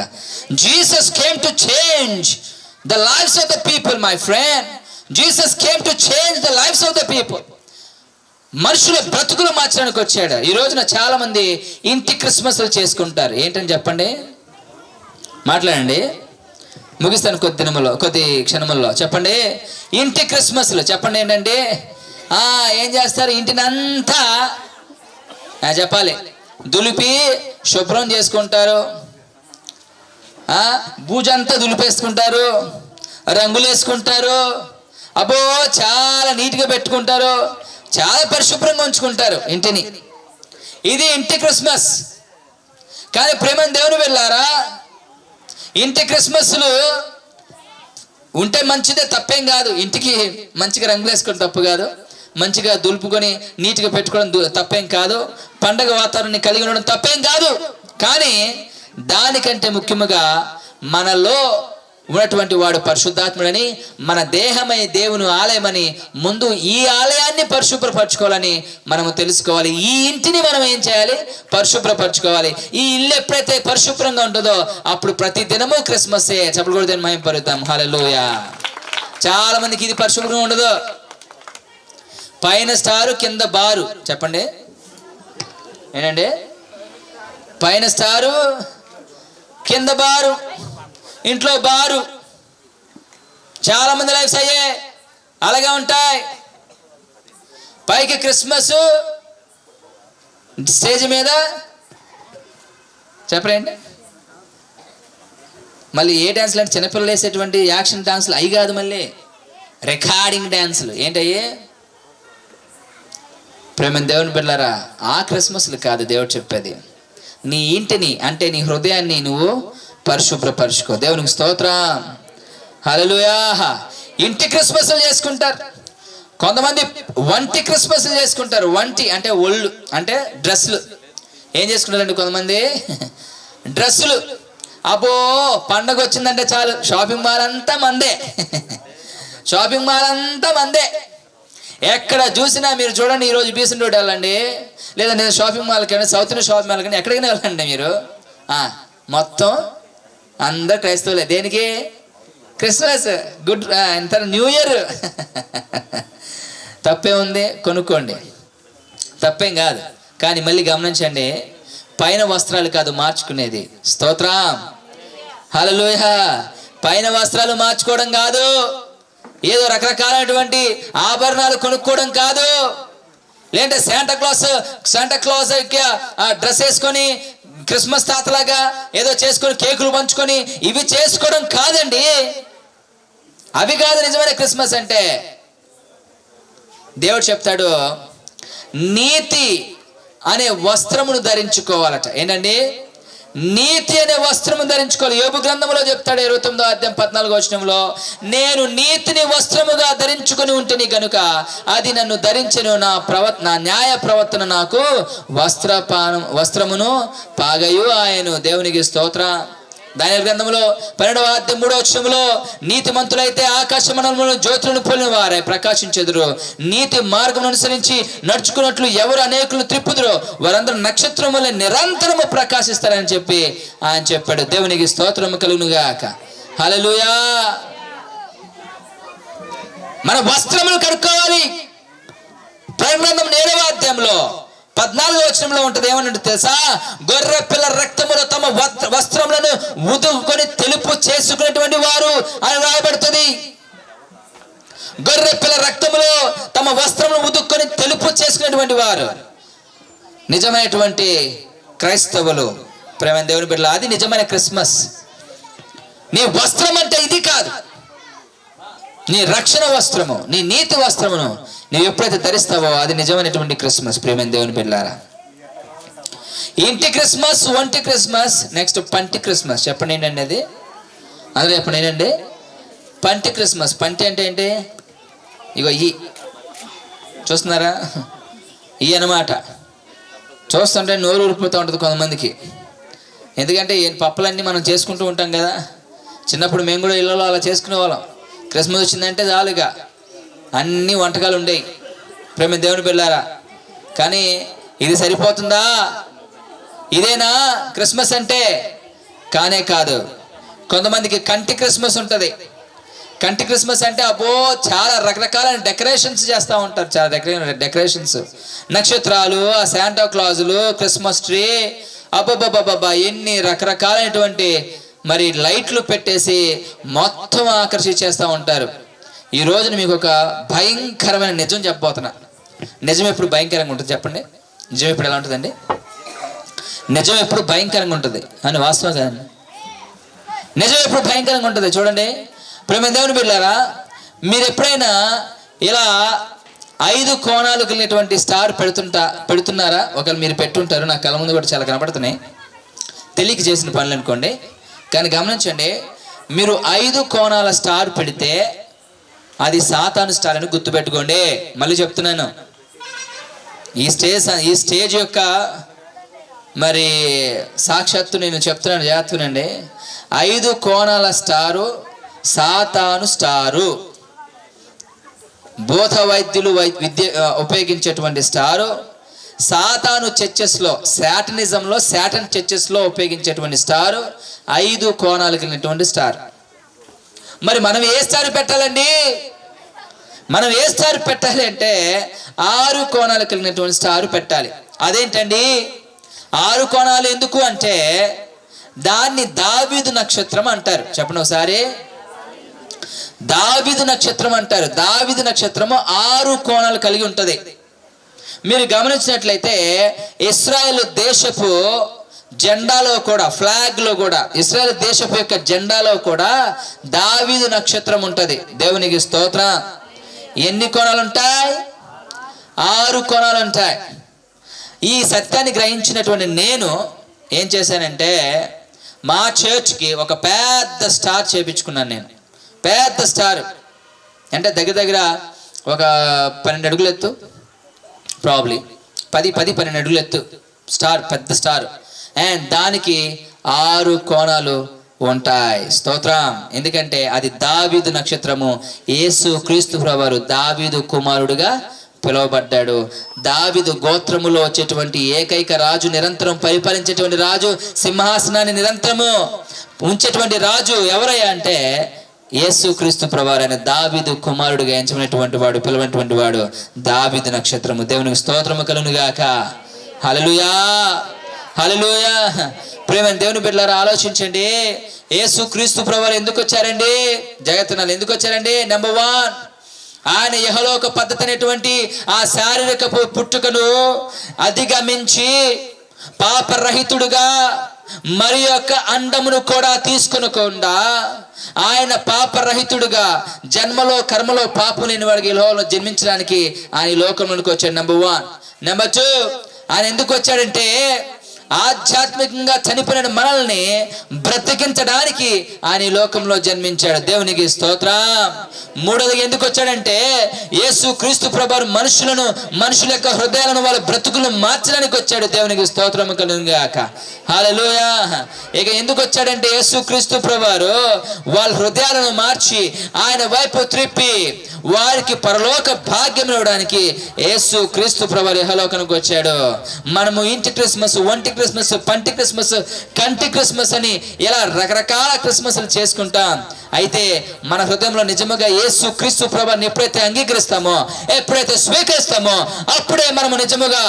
Jesus came to change the lives of the people, my friend. Jesus came to change the lives of the people. మనుషుల బ్రతుకులు మార్చడానికి వచ్చాడు. ఈ రోజున చాలా మంది ఇంటి క్రిస్మస్లు చేసుకుంటారు. ఏంటని చెప్పండి, మాట్లాడండి, ముగిస్తాను కొద్ది క్షణముల్లో. చెప్పండి, ఇంటి క్రిస్మస్లు చెప్పండి. ఏంటండి, ఏం చేస్తారు? ఇంటిని అంతా చెప్పాలి దులిపి శుభ్రం చేసుకుంటారు, బూజంతా దులిపేసుకుంటారు, రంగులు వేసుకుంటారు, అబ్బో చాలా నీట్గా పెట్టుకుంటారు, చాలా పరిశుభ్రంగా ఉంచుకుంటారు ఇంటిని. ఇది ఇంటి క్రిస్మస్. కానీ ప్రేమ దేవుని వెళ్ళారా, ఇంటి క్రిస్మస్లు ఉంటే మంచిదే, తప్పేం కాదు. ఇంటికి మంచిగా రంగులు వేసుకోవడం తప్పు కాదు, మంచిగా దులుపుకొని నీట్గా పెట్టుకోవడం తప్పేం కాదు, పండగ వాతావరణాన్ని కలిగి ఉండడం తప్పేం కాదు. కానీ దానికంటే ముఖ్యముగా మనలో ఉన్నటువంటి వాడు పరిశుద్ధాత్ముడని, మన దేహమై దేవుని ఆలయమని, ముందు ఈ ఆలయాన్ని పరిశుభ్రపరచుకోవాలని మనము తెలుసుకోవాలి. ఈ ఇంటిని మనం ఏం చేయాలి? పరిశుభ్రపరచుకోవాలి. ఈ ఇల్లు ఎప్పుడైతే పరిశుభ్రంగా ఉంటుందో అప్పుడు ప్రతి దినము క్రిస్మస్సే. చెప్పలు కూడా దీన్ని మహిమ పరుద్దాం. హల్లెలూయా. చాలా మందికి ఇది పరిశుభ్రంగా ఉండదు. పైన స్టారు కింద బారు. చెప్పండి ఏంటండి, పైన స్టారు కింద బారు, ఇంట్లో బారు. చాలా మంది లైఫ్స్ అయ్యే అలాగే ఉంటాయి. పైకి క్రిస్మస్ స్టేజ్ మీద చెప్పరేంటి, మళ్ళీ ఏ డ్యాన్స్లు అంటే చిన్నపిల్లలు వేసేటువంటి యాక్షన్ డాన్సులు అవి కాదు, మళ్ళీ రికార్డింగ్ డ్యాన్సులు. ఏంటయ్యే ప్రేమ దేవుని బిడ్డలారా, ఆ క్రిస్మస్లు కాదు దేవుడు చెప్పేది. నీ ఇంటిని అంటే నీ హృదయాన్ని నువ్వు పరిశుభ్రపరచుకో. దేవునికి స్తోత్రం. హల్లెలూయా. ఇంటి క్రిస్మస్లు చేసుకుంటారు కొంతమంది, వంటి క్రిస్మస్లు చేసుకుంటారు. వంటి అంటే ఒళ్ళు అంటే డ్రెస్సులు. ఏం చేసుకుంటారండి కొంతమంది? డ్రెస్సులు. అబ్బో పండగ వచ్చిందంటే చాలు షాపింగ్ మాల్ అంతా మందే, షాపింగ్ మాల్ అంతా మందే. ఎక్కడ చూసినా మీరు చూడండి, ఈరోజు బీసెంట్ రోడ్ వెళ్ళండి, లేదా నేను షాపింగ్ మాల్కి వెళ్ళండి, సౌత్ ఇండియన్ షాపింగ్ మాల్కి ఎక్కడికైనా వెళ్ళండి మీరు, మొత్తం అందరు క్రైస్తవులే. దేనికి? Christmas, good new year. తప్పే ఉంది, కొనుక్కోండి, తప్పేం కాదు. కానీ మళ్ళీ గమనించండి, పైన వస్త్రాలు కాదు మార్చుకునేది. స్తోత్రం. హల్లెలూయా. పైన వస్త్రాలు మార్చుకోవడం కాదు, ఏదో రకరకాలైనటువంటి ఆభరణాలు కొనుక్కోవడం కాదు, లేదంటే శాంటా క్లాస్ డ్రెస్ వేసుకొని క్రిస్మస్ తాతలాగా ఏదో చేసుకొని కేకులు పంచుకొని ఇవి చేసుకోవడం కాదండి. అవి కాదు నిజమైన క్రిస్మస్ అంటే. దేవుడు చెప్తాడు, నీతి అనే వస్త్రమును ధరించుకోవాలట. ఏంటండి? నీతి అనే వస్త్రము ధరించుకోవాలి. యోబు గ్రంథంలో చెప్తాడు 29వ అధ్యాయం 14వ వచనంలో, నేను నీతిని వస్త్రముగా ధరించుకొని ఉంటేని గనుక అది నన్ను ధరించెను, నా న్యాయ ప్రవర్తన నాకు వస్త్రమును పాగయు ఆయను. దేవునికి స్తోత్రం. దానియేలు గ్రంథంలో 12వ అధ్యాయం 3వ వచనంలో, నీతిమంతులైతే ఆకాశమండలములో జ్యోతులను పోలిన వారై ప్రకాశించెదరు, నీతి మార్గం అనుసరించి నడుచుకున్నట్లు ఎవరు అనేకులు త్రిప్పుదురో వారందరూ నక్షత్రం వల్ల నిరంతరము ప్రకాశిస్తారని చెప్పి ఆయన చెప్పాడు. దేవునికి స్తోత్రము కలుగునుగాక. హల్లెలూయా. మన వస్త్రములు కడుక్కోవాలి. ప్రకటన గ్రంథం 7వ అధ్యాయంలో 14వ వచనంలో ఉంటుంది. ఏమన్నట్టు తెలుసా? గొర్రె పిల్ల రక్తములో తమ వస్త్రములను ఉదుకొని తెలుపు చేసుకునేటువంటి వారు అని రాయబడుతుంది. గొర్రె పిల్ల రక్తములో తమ వస్త్రములను ఉదుకొని తెలుపు చేసుకునేటువంటి వారు నిజమైనటువంటి క్రైస్తవులు. ప్రేమ దేవుని బిడ్డలు, అది నిజమైన క్రిస్మస్. నీ వస్త్రం అంటే ఇది కాదు, నీ రక్షణ వస్త్రము, నీ నీతి వస్త్రమును నీవు ఎప్పుడైతే ధరిస్తావో అది నిజమైనటువంటి క్రిస్మస్. ప్రేమ దేవుని బిడ్డలారా, ఇంటి క్రిస్మస్, ఒంటి క్రిస్మస్, నెక్స్ట్ పంటి క్రిస్మస్. చెప్పండి ఏంటండి అది? అందులో చెప్పండి ఏంటండి? పంటి క్రిస్మస్. పంటి అంటే ఏంటి? ఇగో ఈ చూస్తున్నారా, ఈ అన్నమాట. చూస్తుంటే నోరు ఊరిపోతూ ఉంటుంది కొంతమందికి. ఎందుకంటే పప్పులన్నీ మనం చేసుకుంటూ ఉంటాం కదా. చిన్నప్పుడు మేము కూడా ఇళ్ళలో అలా చేసుకునే వాళ్ళం. క్రిస్మస్ వచ్చిందంటే చాలుగా అన్ని వంటకాలు ఉండేవి. ప్రేమ దేవుని బిడ్డలారా, కానీ ఇది సరిపోతుందా? ఇదేనా క్రిస్మస్ అంటే? కానే కాదు. కొంతమందికి కంటి క్రిస్మస్ ఉంటుంది. కంటి క్రిస్మస్ అంటే అబ్బో చాలా రకరకాలైన డెకరేషన్స్ చేస్తూ ఉంటారు, చాలా డెకరేషన్స్, నక్షత్రాలు, ఆ శాంటా క్లాజులు, క్రిస్మస్ ట్రీ, అబ్బబ్బబ్బబ్బా ఎన్ని రకరకాలైనటువంటి మరి లైట్లు పెట్టేసి మొత్తం ఆకర్షించేస్తూ ఉంటారు. ఈ రోజున మీకు ఒక భయంకరమైన నిజం చెప్పబోతున్నా. నిజం ఎప్పుడు భయంకరంగా ఉంటుంది చెప్పండి? నిజం ఎప్పుడు ఎలా ఉంటుందండి? నిజం ఎప్పుడు భయంకరంగా ఉంటుంది అని వాస్తవం కదండి. నిజం ఎప్పుడు భయంకరంగా ఉంటుంది. చూడండి ప్రేమ దేవుని బిడ్డలారా, మీరు ఎప్పుడైనా ఇలా 5 కోణాలు కలిగినటువంటి స్టార్ పెడుతున్నారా? ఒకవేళ మీరు పెట్టుంటారు, నా కళ్ళ ముందు కూడా చాలా కనపడుతున్నాయి, తెలియక చేసిన పనులు అనుకోండి. కానీ గమనించండి, మీరు 5 కోణాల స్టార్ పెడితే అది సాతాను స్టార్ అని గుర్తుపెట్టుకోండి. మళ్ళీ చెప్తున్నాను, ఈ స్టేజ్ యొక్క మరి సాక్షాత్తు నేను చెప్తున్నాను, జాగ్రత్తనండి. 5 కోణాల స్టారు సాతాను స్టారు. బోధ వైద్యులు ఉపయోగించేటువంటి స్టారు, సాతాను చర్చెస్లో, శాటనిజంలో, శాటన్ చర్చెస్లో ఉపయోగించేటువంటి స్టారు 5 కోణాలు కలిగినటువంటి స్టార్. మరి మనం ఏ స్టార్ పెట్టాలండి? మనం ఏ స్టార్ పెట్టాలి అంటే 6 కోణాలు కలిగినటువంటి స్టార్ పెట్టాలి. అదేంటండి 6 కోణాలు ఎందుకు అంటే దాన్ని దావీదు నక్షత్రం అంటారు. చెప్పండి ఒకసారి. దావీదు నక్షత్రం అంటారు. దావీదు నక్షత్రము 6 కోణాలు కలిగి ఉంటుంది. మీరు గమనించినట్లయితే ఇశ్రాయేలు దేశపు జెండాలో కూడా, ఫ్లాగ్ లో కూడా, ఇశ్రాయేల్ దేశపు యొక్క జెండాలో కూడా దావీదు నక్షత్రం ఉంటుంది. దేవునికి స్తోత్రం. ఎన్ని కోణాలు ఉంటాయి? 6 కోణాలు ఉంటాయి. ఈ సత్యాన్ని గ్రహించినటువంటి నేను ఏం చేశానంటే మా చర్చ్కి ఒక పెద్ద స్టార్ చేపించుకున్నాను. నేను పెద్ద స్టార్ అంటే దగ్గర ఒక 12 అడుగులు ఎత్తు, ప్రాబ్లీ 10-12 అడుగులు ఎత్తు స్టార్, పెద్ద స్టార్. అండ్ దానికి 6 కోణాలు ఉంటాయి. స్తోత్రం. ఎందుకంటే అది దావీదు నక్షత్రము. యేసు క్రీస్తు ప్రభువారు దావీదు కుమారుడుగా పిలువబడ్డాడు. దావీదు గోత్రములో వచ్చేటువంటి ఏకైక రాజు, నిరంతరం పరిపాలించేటువంటి రాజు, సింహాసనాన్ని నిరంతరము ఉంచేటువంటి రాజు ఎవరయ్యా అంటే యేసు క్రీస్తు ప్రభువారు. ఆయన దావీదు కుమారుడుగా ఎంచబడినటువంటి వాడు, పిలువనటువంటి వాడు దావీదు నక్షత్రము. దేవునికి స్తోత్రము కలుగును గాక. హల్లెలూయా, హల్లెలూయా. ప్రేమ దేవుని బిడ్డలారా, ఆలోచించండి. యేసు క్రీస్తు ప్రభువారు ఎందుకు వచ్చారండి? జగత్తునాలు ఎందుకు వచ్చారండి? నెంబర్ 1, ఆయన యెహోలోక పద్ధతి అనేటువంటి ఆ శారీరక పుట్టుకను అధిగమించి పాపరహితుడుగా మరి యొక్క అండమును కూడా తీసుకొనకుండా ఆయన పాపరహితుడుగా జన్మలో కర్మలో పాపం లేని వాడికి లోకంలో జన్మించడానికి ఆయన లోకంలోనికి వచ్చాడు. నెంబర్ 1. నెంబర్ 2, ఆయన ఎందుకు వచ్చాడంటే ఆధ్యాత్మికంగా చనిపోయిన మనల్ని బ్రతికించడానికి ఆయన ఈ లోకంలో జన్మించాడు. దేవునికి స్తోత్రం. 3వది ఎందుకు వచ్చాడంటే యేసు క్రీస్తు ప్రభువారు మనుషుల యొక్క హృదయాలను వాళ్ళ బ్రతుకులు మార్చడానికి వచ్చాడు. దేవునికి స్తోత్రం కలుగును గాక. హల్లెలూయా. ఇక ఎందుకు వచ్చాడంటే యేసు క్రీస్తు ప్రభువారు వాళ్ళ హృదయాలను మార్చి ఆయన వైపు త్రిప్పి వారికి పరలోక భాగ్యం ఇవ్వడానికి యేసు క్రీస్తు ప్రభువారు ఇహలోకానికి వచ్చాడు. మనము ఇంటి క్రిస్మస్, ఒంటి క్రిస్మస్, పంటి క్రిస్మస్, కంటి క్రిస్మస్ అని ఇలా రకరకాల క్రిస్మస్లు చేసుకుంటాం. అయితే మన హృదయంలో నిజముగా యేసు క్రీస్తు ప్రభువారిని ఎప్పుడైతే అంగీకరిస్తామో, ఎప్పుడైతే స్వీకరిస్తామో అప్పుడే మనము నిజముగా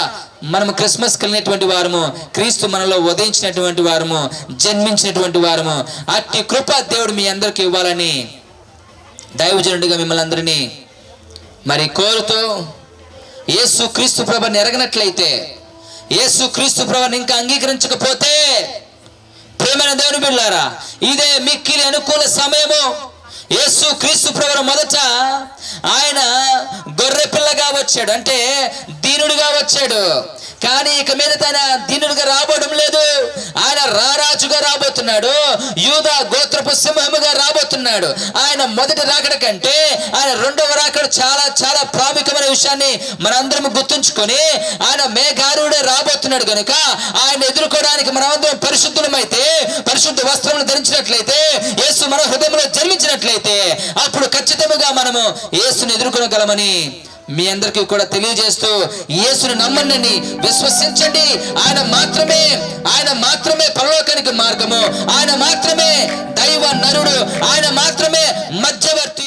మనము క్రిస్మస్ కలిగినటువంటి వారము, క్రీస్తు మనలో ఉదయించినటువంటి వారము, జన్మించినటువంటి వారము. అట్టి కృప దేవుడు మీ అందరికీ ఇవ్వాలని దైవజనుడిగా మిమ్మల్ని అందరినీ మరి కోరుతూ, యేసు క్రీస్తు ప్రభువుని ఎరగనట్లయితే, యేసు క్రీస్తు ప్రభువుని ఇంకా అంగీకరించకపోతే, ప్రేమైన దేవుని బిడ్డలారా, ఇదే మిక్కిలి అనుకూల సమయము. యేసు క్రీస్తు ప్రభువు మొదట ఆయన గొర్రె పిల్లగా వచ్చాడు, అంటే దీనుడిగా వచ్చాడు. కానీ ఇక మీద తన దీనుడిగా రాబోవడం లేదు. ఆయన రారాజుగా రాబోతున్నాడు, యూదా గోత్రపు సింహముగా రాబోతున్నాడు. ఆయన మొదటి రాకడ కంటే ఆయన రెండవ రాకడ చాలా చాలా ప్రాముఖ్యమైన విషయాన్ని మనందరం గుర్తుంచుకొని ఆయన మేఘారుడే రాబోతున్నాడు కనుక ఆయన ఎదుర్కోవడానికి మనమందరం పరిశుద్ధులమైతే, పరిశుద్ధ వస్త్రములు ధరించినట్లయితే, యేసు మన హృదయంలో జన్మించినట్లయితే అప్పుడు ఖచ్చితంగా మనము యేసుని ఎదుర్కొనగలమని మీ అందరికీ కూడా తెలియజేస్తూ, యేసుని నమ్మండి, విశ్వసించండి. ఆయన మాత్రమే పరలోకానికి మార్గము, ఆయన మాత్రమే దైవ నరుడు, ఆయన మాత్రమే మధ్యవర్తి.